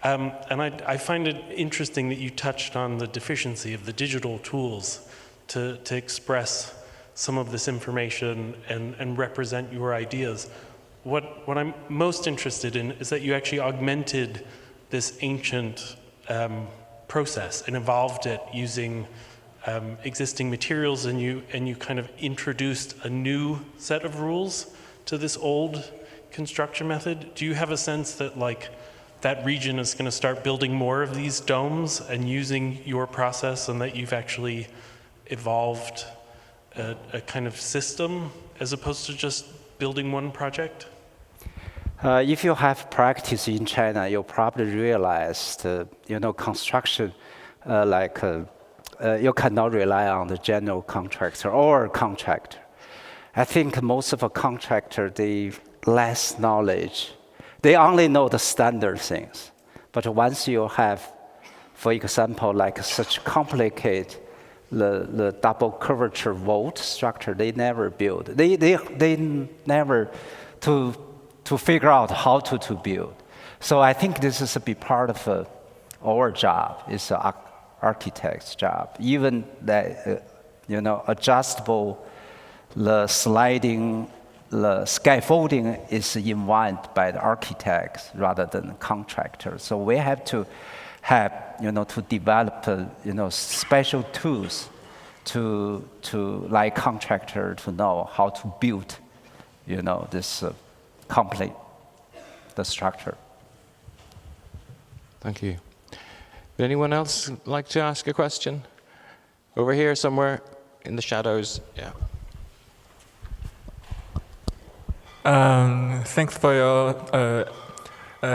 And I find it interesting that you touched on the deficiency of the digital tools to express some of this information and represent your ideas. What I'm most interested in is that you actually augmented this ancient process and evolved it using existing materials, and you kind of introduced a new set of rules to this old construction method. Do you have a sense that like that region is going to start building more of these domes and using your process, and that you've actually evolved a kind of system as opposed to just building one project? If you have practice in China, you'll probably realize you know, construction you cannot rely on the general contractor or contractor. I think most of a contractor, they less knowledge. They only know the standard things. But once you have, for example, like such complicated the double curvature vault structure, they never build. They never to figure out how to build. So I think this is a big part of our job. It's an architect's job. Even that adjustable, the sliding, the scaffolding is invented by the architects rather than the contractors. So we have to have to develop special tools to like contractor to know how to build this complete the structure. Thank you. Would anyone else like to ask a question? Over here somewhere in the shadows. Yeah. Thanks for your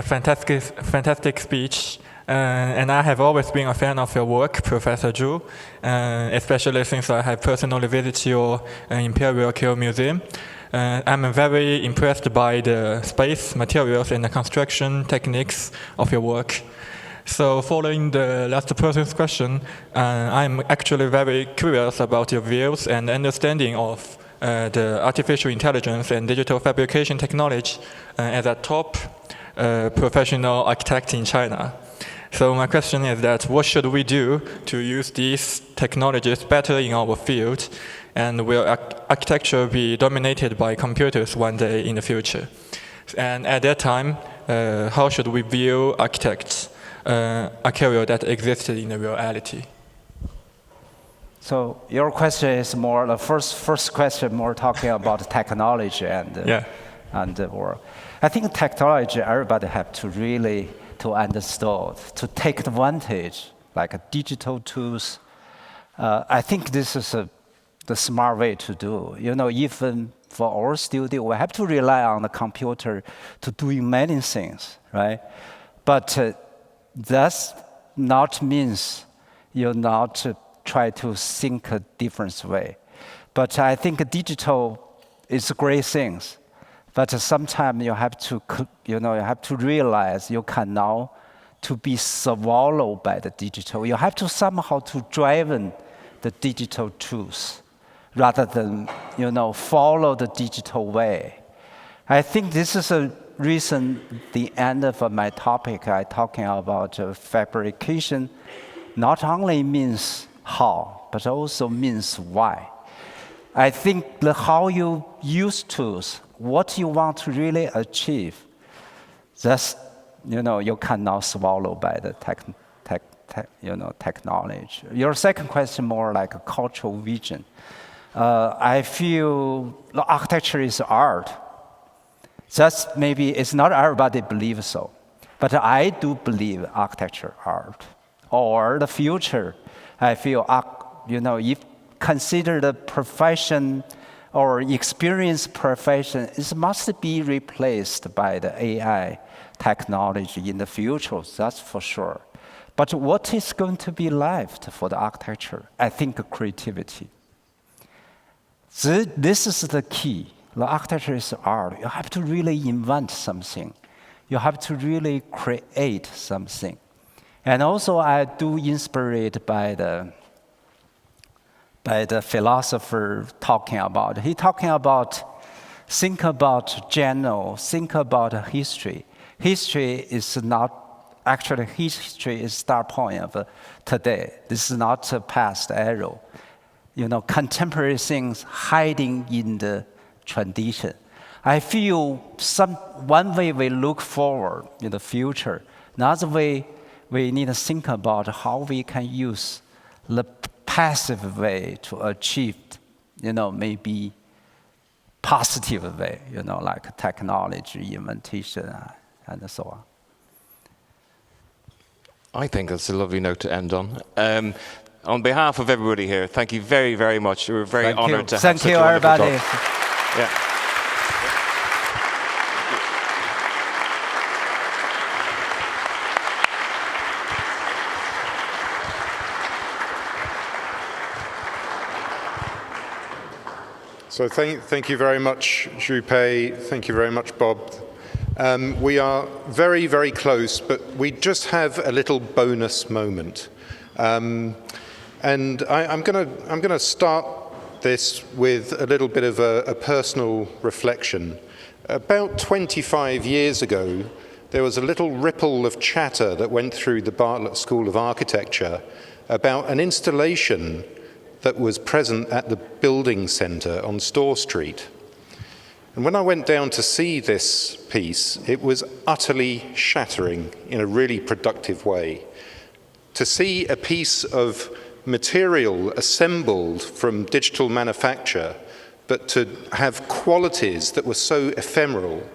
fantastic speech. And I have always been a fan of your work, Professor Zhu, especially since I have personally visited your Imperial Keele Museum. I'm very impressed by the space, materials, and the construction techniques of your work. So following the last person's question, I'm actually very curious about your views and understanding of the artificial intelligence and digital fabrication technology as a top professional architect in China. So my question is that what should we do to use these technologies better in our field? And will architecture be dominated by computers one day in the future? And at that time, how should we view architects, a career that existed in the reality? So your question is more, the first question more talking about technology and the work. I think technology, everybody have to really to understand, to take advantage, like digital tools. I think this is the smart way to do. Even for our studio, we have to rely on the computer to doing many things, right? But that's not means you not try to think a different way. But I think digital is great things. But sometimes you have to realize you can now to be swallowed by the digital. You have to somehow to drive in the digital truth rather than follow the digital way. I think this is a reason the end of my topic I talking about fabrication not only means how, but also means why. I think the how you use tools, what you want to really achieve, that's you cannot swallow by the technology. Your second question more like a cultural vision. I feel the architecture is art. That's maybe it's not everybody believes so, but I do believe architecture art or the future. I feel if consider the profession or experienced profession, it must be replaced by the AI technology in the future, that's for sure. But what is going to be left for the architecture? I think creativity. This is the key. The architecture is art. You have to really invent something. You have to really create something. And also I do inspired by the philosopher talking about. He talking about, think about general, think about history. History is not, actually history is start point of today. This is not a past era. Contemporary things hiding in the tradition. I feel one way we look forward in the future. Another way we need to think about how we can use the passive way to achieve, maybe positive way, like technology, invention, and so on. I think that's a lovely note to end on. On behalf of everybody here, thank you very, very much. We're very honored to have Thank such you, a wonderful everybody. talk. Yeah. So thank you very much, Zhu Pei. Thank you very much, Bob. We are very, very close, but we just have a little bonus moment. And I'm going to start this with a little bit of a personal reflection. About 25 years ago, there was a little ripple of chatter that went through the Bartlett School of Architecture about an installation that was present at the building centre on Store Street. And when I went down to see this piece, it was utterly shattering in a really productive way. To see a piece of material assembled from digital manufacture, but to have qualities that were so ephemeral,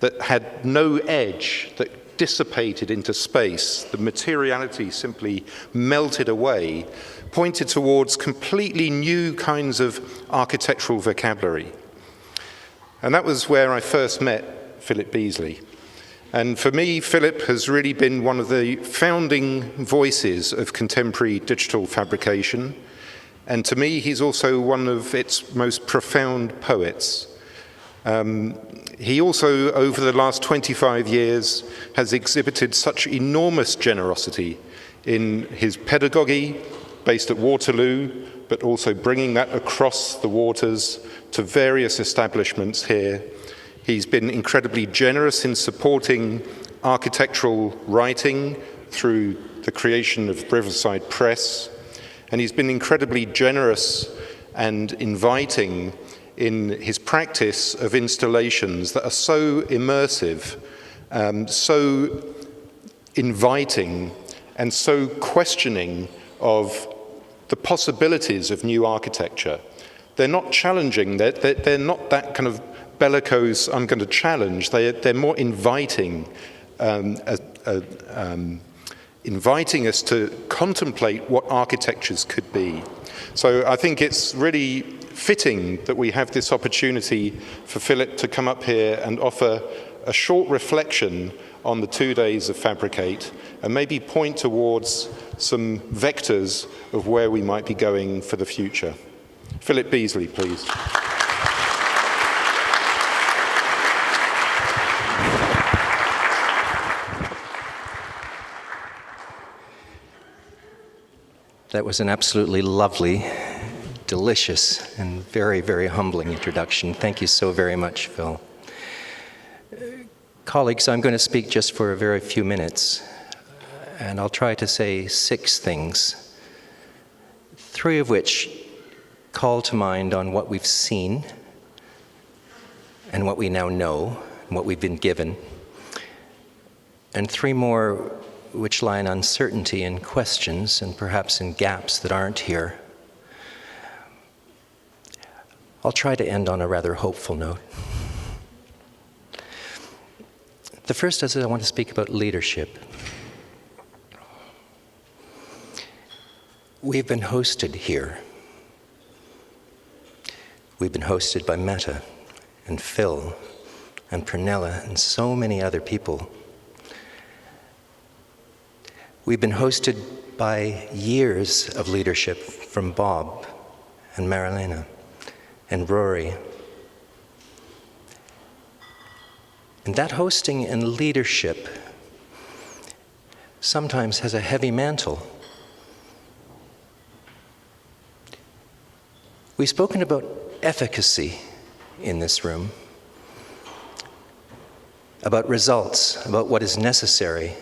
that had no edge, that dissipated into space, the materiality simply melted away, pointed towards completely new kinds of architectural vocabulary. And that was where I first met Philip Beazley. And for me, Philip has really been one of the founding voices of contemporary digital fabrication. And to me, he's also one of its most profound poets. He also, over the last 25 years, has exhibited such enormous generosity in his pedagogy, based at Waterloo, but also bringing that across the waters to various establishments here. He's been incredibly generous in supporting architectural writing through the creation of Riverside Press, and he's been incredibly generous and inviting in his practice of installations that are so immersive, so inviting, and so questioning of the possibilities of new architecture. They're not challenging, they're not that kind of bellicose, I'm going to challenge, they're more inviting, inviting us to contemplate what architectures could be. So I think it's really fitting that we have this opportunity for Philip to come up here and offer a short reflection on the 2 days of Fabricate and maybe point towards some vectors of where we might be going for the future. Philip Beazley, please. That was an absolutely lovely, delicious, and very, very humbling introduction. Thank you so very much, Phil. Colleagues, I'm going to speak just for a very few minutes, and I'll try to say 6 things, 3 of which call to mind on what we've seen and what we now know and what we've been given, and 3 more which lie in uncertainty and questions and perhaps in gaps that aren't here. I'll try to end on a rather hopeful note. The first is I want to speak about leadership. We've been hosted here. We've been hosted by Meta and Phil and Pernilla and so many other people. We've been hosted by years of leadership from Bob and Marilena and Rory. And that hosting and leadership sometimes has a heavy mantle. We've spoken about efficacy in this room, about results, about what is necessary.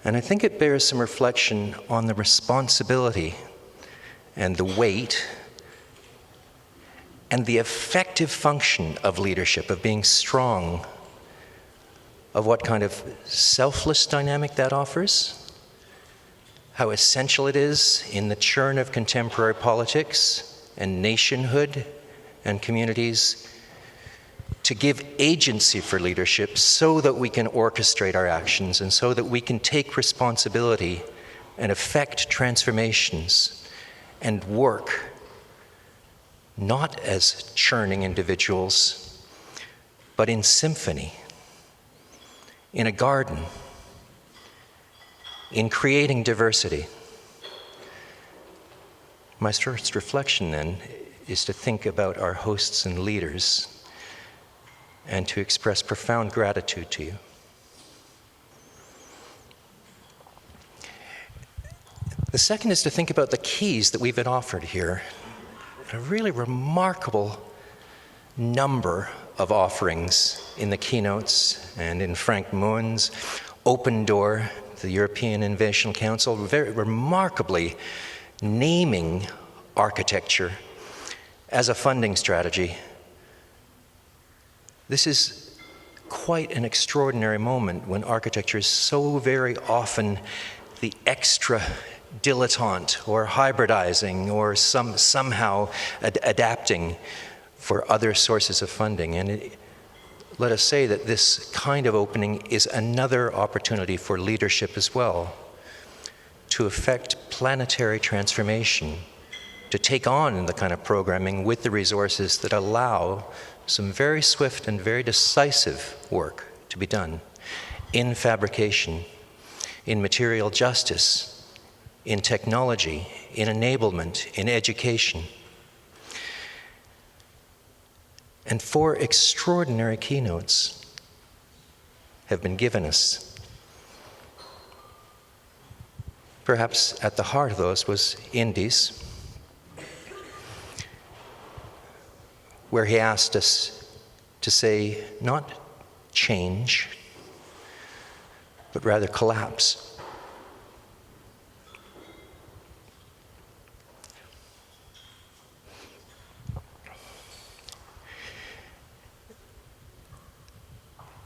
And I think it bears some reflection on the responsibility and the weight and the effective function of leadership, of being strong, of what kind of selfless dynamic that offers, how essential it is in the churn of contemporary politics and nationhood and communities to give agency for leadership so that we can orchestrate our actions and so that we can take responsibility and effect transformations and work not as churning individuals, but in symphony, in a garden, in creating diversity. My first reflection then is to think about our hosts and leaders and to express profound gratitude to you. The second is to think about the keys that we've been offered here. A really remarkable number of offerings in the keynotes and in Frank Moen's Open Door, the European Innovation Council, very remarkably naming architecture as a funding strategy. This is quite an extraordinary moment when architecture is so very often the extra dilettante or hybridizing or somehow adapting for other sources of funding. And let us say that this kind of opening is another opportunity for leadership as well, to effect planetary transformation, to take on the kind of programming with the resources that allow some very swift and very decisive work to be done in fabrication, in material justice, in technology, in enablement, in education. And 4 extraordinary keynotes have been given us. Perhaps at the heart of those was Indy's, where he asked us to say not change, but rather collapse.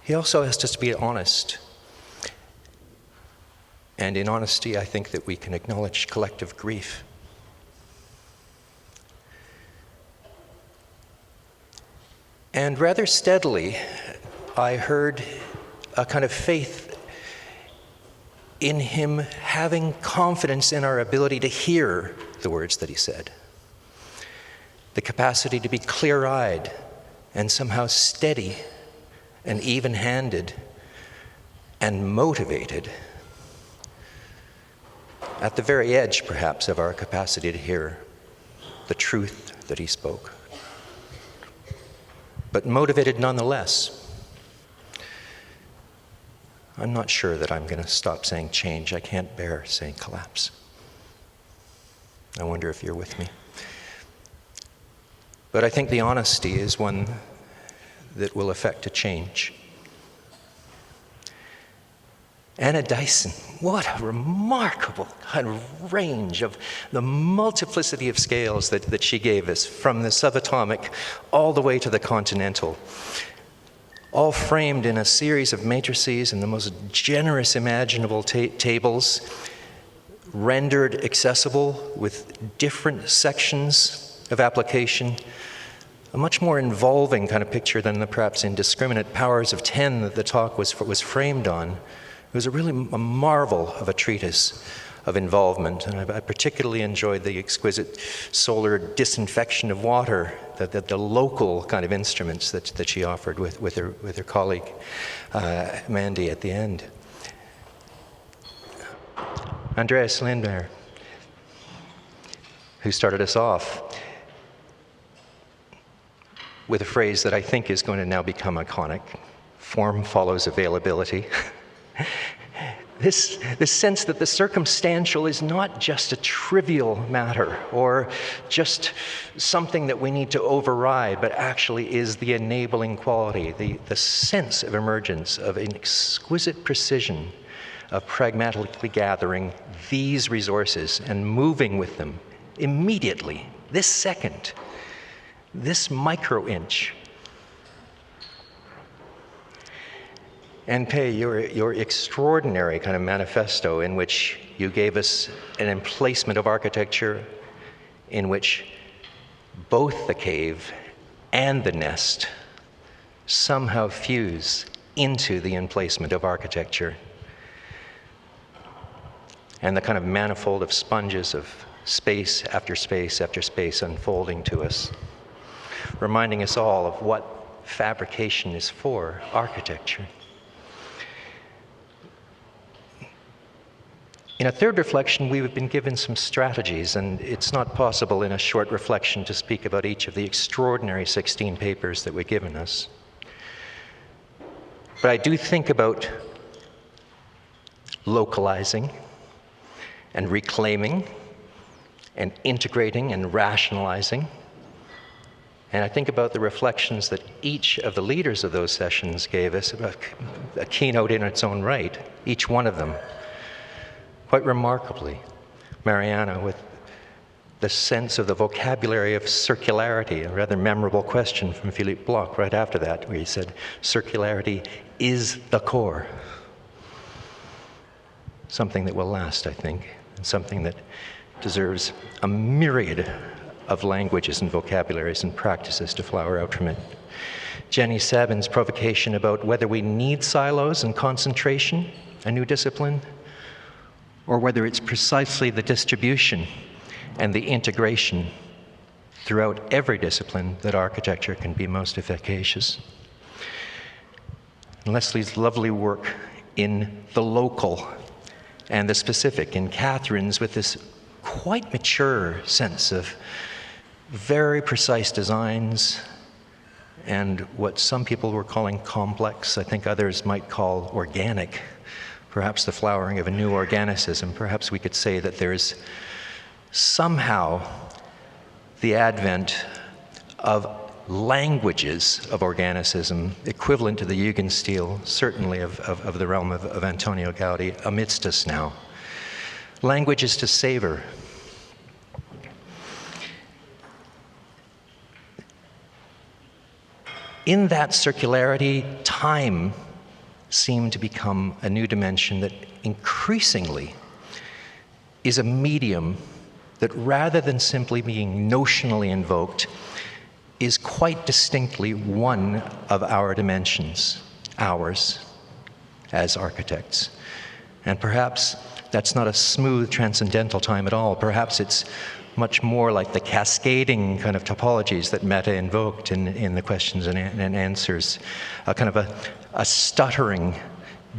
He also asked us to be honest. And in honesty, I think that we can acknowledge collective grief. And rather steadily, I heard a kind of faith in him having confidence in our ability to hear the words that he said. The capacity to be clear-eyed and somehow steady and even-handed and motivated at the very edge, perhaps, of our capacity to hear the truth that he spoke, but motivated nonetheless. I'm not sure that I'm going to stop saying change. I can't bear saying collapse. I wonder if you're with me. But I think the honesty is one that will effect a change. Anna Dyson, what a remarkable kind of range of the multiplicity of scales that she gave us, from the subatomic all the way to the continental, all framed in a series of matrices and the most generous imaginable tables, rendered accessible with different sections of application, a much more involving kind of picture than the perhaps indiscriminate powers of 10 that the talk was framed on. It was a marvel of a treatise of involvement, and I particularly enjoyed the exquisite solar disinfection of water, the local kind of instruments that she offered with her colleague, Mandy, at the end. Andreas Lindberg, who started us off with a phrase that I think is going to now become iconic: form follows availability. This sense that the circumstantial is not just a trivial matter or just something that we need to override, but actually is the enabling quality, the sense of emergence of an exquisite precision of pragmatically gathering these resources and moving with them immediately, this second, this micro-inch. And Pei, your extraordinary kind of manifesto, in which you gave us an emplacement of architecture in which both the cave and the nest somehow fuse into the emplacement of architecture, and the kind of manifold of sponges of space after space after space unfolding to us, reminding us all of what fabrication is for, architecture. In a third reflection, we've been given some strategies, and it's not possible in a short reflection to speak about each of the extraordinary 16 papers that were given us. But I do think about localizing and reclaiming and integrating and rationalizing. And I think about the reflections that each of the leaders of those sessions gave us, about a keynote in its own right, each one of them. Quite remarkably, Mariana, with the sense of the vocabulary of circularity, a rather memorable question from Philippe Bloch right after that, where he said, circularity is the core. Something that will last, I think, and something that deserves a myriad of languages and vocabularies and practices to flower out from it. Jenny Sabin's provocation about whether we need silos and concentration, a new discipline, or whether it's precisely the distribution and the integration throughout every discipline that architecture can be most efficacious. And Leslie's lovely work in the local and the specific, and Catherine's with this quite mature sense of very precise designs and what some people were calling complex, I think others might call organic, perhaps the flowering of a new organicism. Perhaps we could say that there's somehow the advent of languages of organicism equivalent to the Jugendstil, certainly of the realm of Antonio Gaudi, amidst us now. Languages to savor. In that circularity, time seemed to become a new dimension that increasingly is a medium that, rather than simply being notionally invoked, is quite distinctly one of our dimensions, ours as architects. And perhaps that's not a smooth transcendental time at all. Perhaps it's much more like the cascading kind of topologies that Meta invoked in the questions and answers, a kind of a stuttering,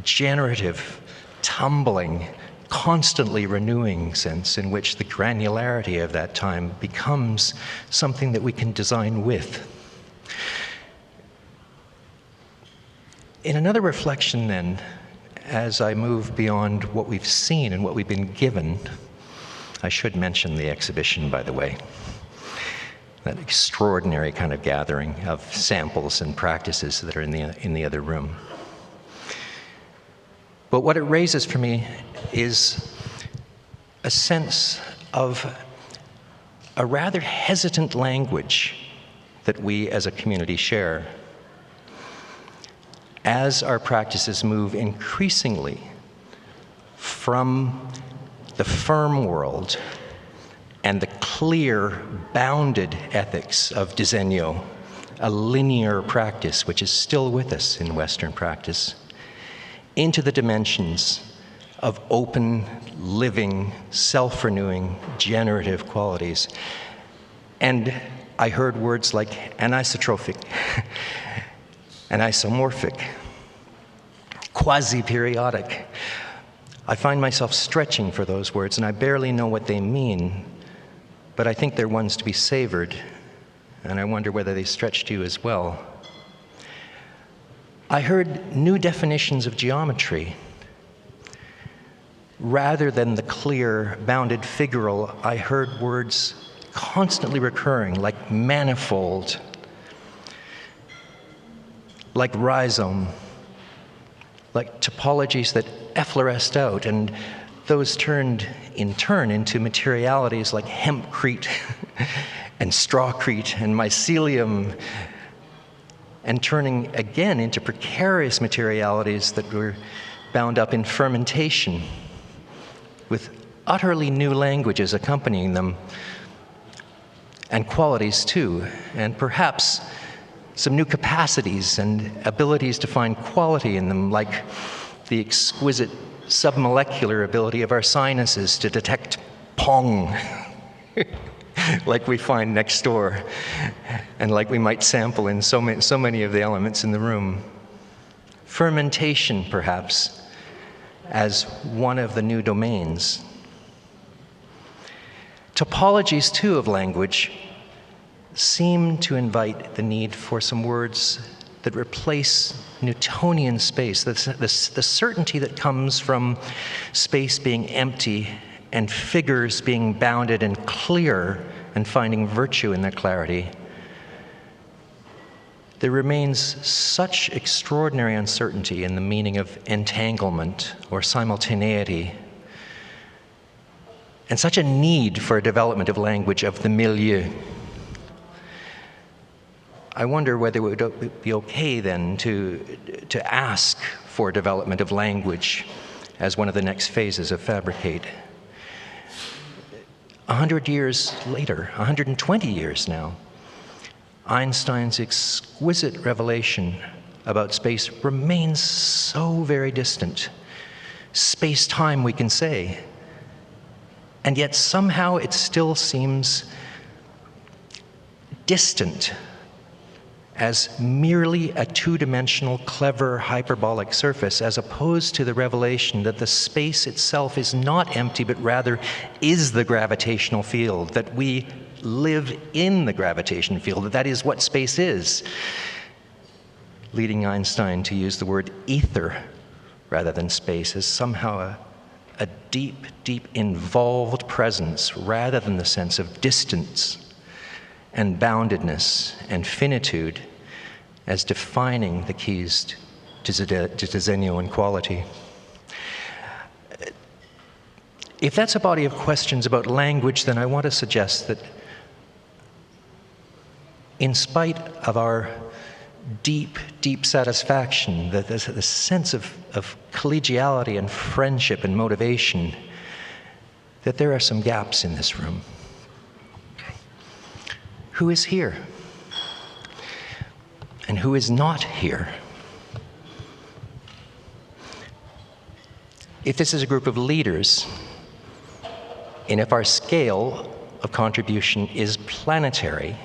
generative, tumbling, constantly renewing sense in which the granularity of that time becomes something that we can design with. In another reflection then, as I move beyond what we've seen and what we've been given, I should mention the exhibition, by the way. That extraordinary kind of gathering of samples and practices that are in the other room. But what it raises for me is a sense of a rather hesitant language that we as a community share. As our practices move increasingly from the firm world and the clear, bounded ethics of disegno, a linear practice which is still with us in Western practice, into the dimensions of open, living, self-renewing, generative qualities. And I heard words like anisotrophic, anisomorphic, quasi-periodic. I find myself stretching for those words, and I barely know what they mean, but I think they're ones to be savored, and I wonder whether they stretched you as well. I heard new definitions of geometry. Rather than the clear, bounded figural, I heard words constantly recurring, like manifold, like rhizome, like topologies that effloresced out, and those turned in turn into materialities like hempcrete and strawcrete and mycelium, and turning again into precarious materialities that were bound up in fermentation, with utterly new languages accompanying them, and qualities too, and perhaps some new capacities and abilities to find quality in them, like the exquisite submolecular ability of our sinuses to detect pong, like we find next door, and like we might sample in so many of the elements in the room. Fermentation, perhaps, as one of the new domains. Topologies, too, of language seem to invite the need for some words that replace Newtonian space, the certainty that comes from space being empty and figures being bounded and clear and finding virtue in their clarity. There remains such extraordinary uncertainty in the meaning of entanglement or simultaneity, and such a need for a development of language of the milieu. I wonder whether it would be okay then to ask for development of language as one of the next phases of FABRICATE. 100 years later, 120 years now, Einstein's exquisite revelation about space remains so very distant. Space-time, we can say. And yet somehow it still seems distant as merely a two-dimensional, clever, hyperbolic surface, as opposed to the revelation that the space itself is not empty, but rather is the gravitational field, that we live in the gravitational field, that is what space is, leading Einstein to use the word ether rather than space as somehow a deep, deep involved presence rather than the sense of distance and boundedness and finitude as defining the keys to Zhenyo quality. If that's a body of questions about language, then I want to suggest that in spite of our deep, deep satisfaction, that there's a sense of collegiality and friendship and motivation, that there are some gaps in this room. Who is here? And who is not here? If this is a group of leaders, and if our scale of contribution is planetary,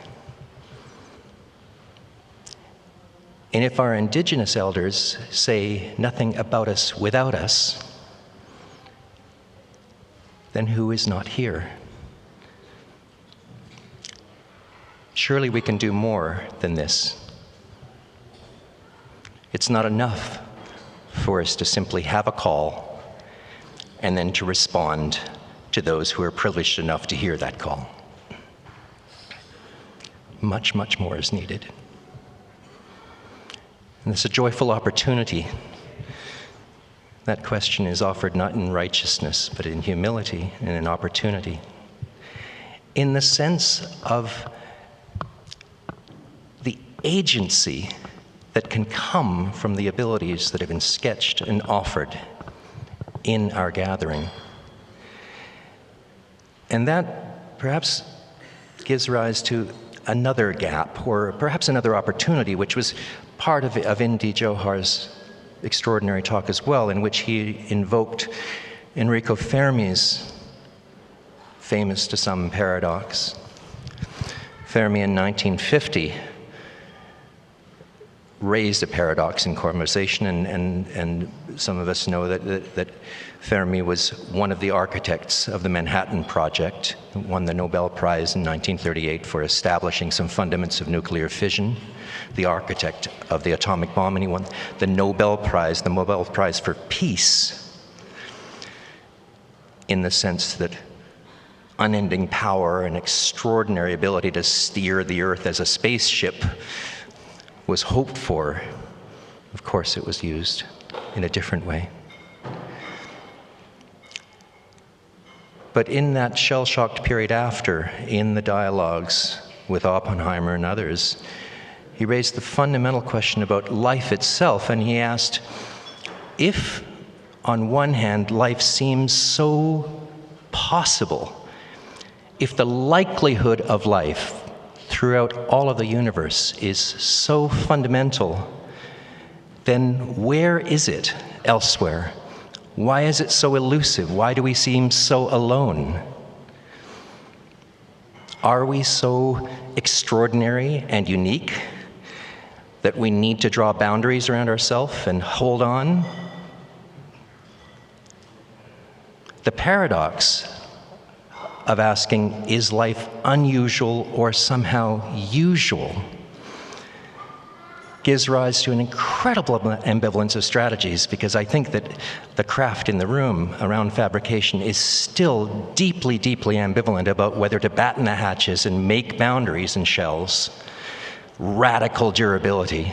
and if our indigenous elders say nothing about us without us, then who is not here? Surely we can do more than this. It's not enough for us to simply have a call and then to respond to those who are privileged enough to hear that call. Much, much more is needed. And it's a joyful opportunity. That question is offered not in righteousness, but in humility and in opportunity. In the sense of the agency that can come from the abilities that have been sketched and offered in our gathering. And that perhaps gives rise to another gap, or perhaps another opportunity, which was part of Indy Johar's extraordinary talk as well, in which he invoked Enrico Fermi's famous to some paradox. Fermi in 1950 raised a paradox in conversation, and some of us know that Fermi was one of the architects of the Manhattan Project, won the Nobel Prize in 1938 for establishing some fundaments of nuclear fission, the architect of the atomic bomb, and he won the Nobel Prize for Peace, in the sense that unending power and extraordinary ability to steer the Earth as a spaceship was hoped for. Of course, it was used in a different way. But in that shell-shocked period after, in the dialogues with Oppenheimer and others, he raised the fundamental question about life itself, and he asked, if on one hand life seems so possible, if the likelihood of life throughout all of the universe is so fundamental, then where is it elsewhere? Why is it so elusive? Why do we seem so alone? Are we so extraordinary and unique that we need to draw boundaries around ourselves and hold on the paradox of asking, is life unusual or somehow usual, gives rise to an incredible ambivalence of strategies, because I think that the craft in the room around fabrication is still deeply, deeply ambivalent about whether to batten the hatches and make boundaries in shells, radical durability,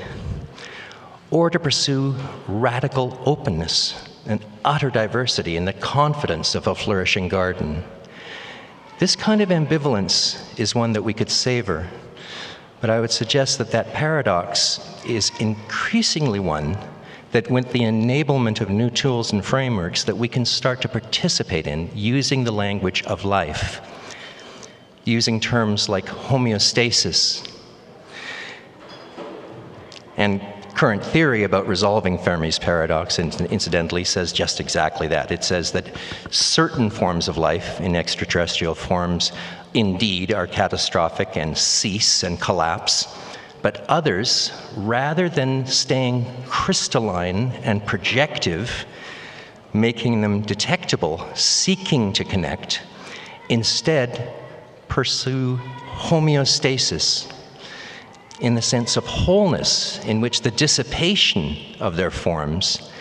or to pursue radical openness and utter diversity in the confidence of a flourishing garden. This kind of ambivalence is one that we could savor, but I would suggest that that paradox is increasingly one that with the enablement of new tools and frameworks that we can start to participate in, using the language of life, using terms like homeostasis. And current theory about resolving Fermi's paradox, incidentally, says just exactly that. It says that certain forms of life in extraterrestrial forms indeed are catastrophic and cease and collapse, but others, rather than staying crystalline and projective, making them detectable, seeking to connect, instead pursue homeostasis, in the sense of wholeness, in which the dissipation of their forms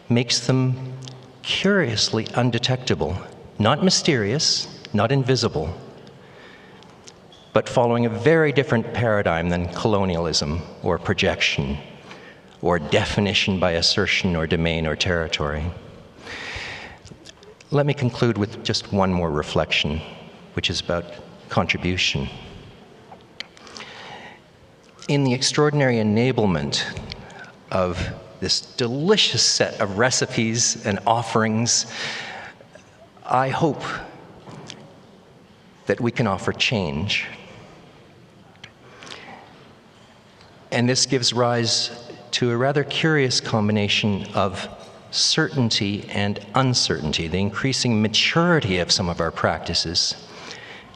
makes them curiously undetectable, not mysterious, not invisible, but following a very different paradigm than colonialism or projection or definition by assertion or domain or territory. Let me conclude with just one more reflection, which is about contribution. In the extraordinary enablement of this delicious set of recipes and offerings, I hope that we can offer change. And this gives rise to a rather curious combination of certainty and uncertainty. The increasing maturity of some of our practices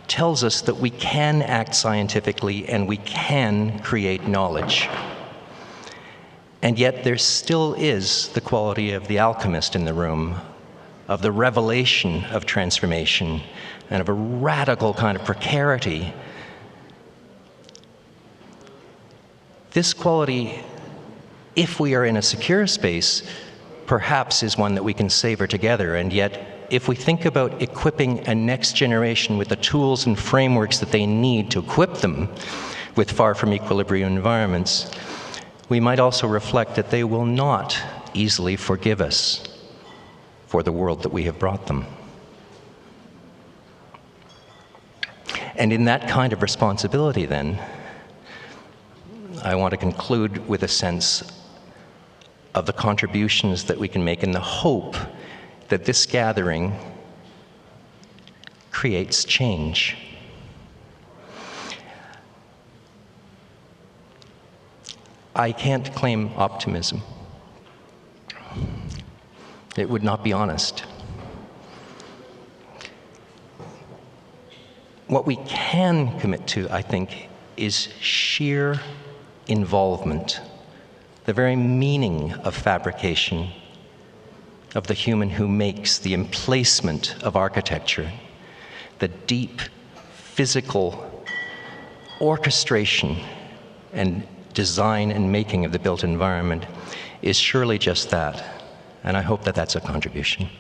tells us that we can act scientifically and we can create knowledge. And yet there still is the quality of the alchemist in the room, of the revelation of transformation, and of a radical kind of precarity. This quality, if we are in a secure space, perhaps is one that we can savor together. And yet, if we think about equipping a next generation with the tools and frameworks that they need to equip them with far from equilibrium environments, we might also reflect that they will not easily forgive us for the world that we have brought them. And in that kind of responsibility, then, I want to conclude with a sense of the contributions that we can make in the hope that this gathering creates change. I can't claim optimism. It would not be honest. What we can commit to, I think, is sheer involvement, the very meaning of fabrication, of the human who makes, the emplacement of architecture, the deep physical orchestration and design and making of the built environment is surely just that. And I hope that that's a contribution.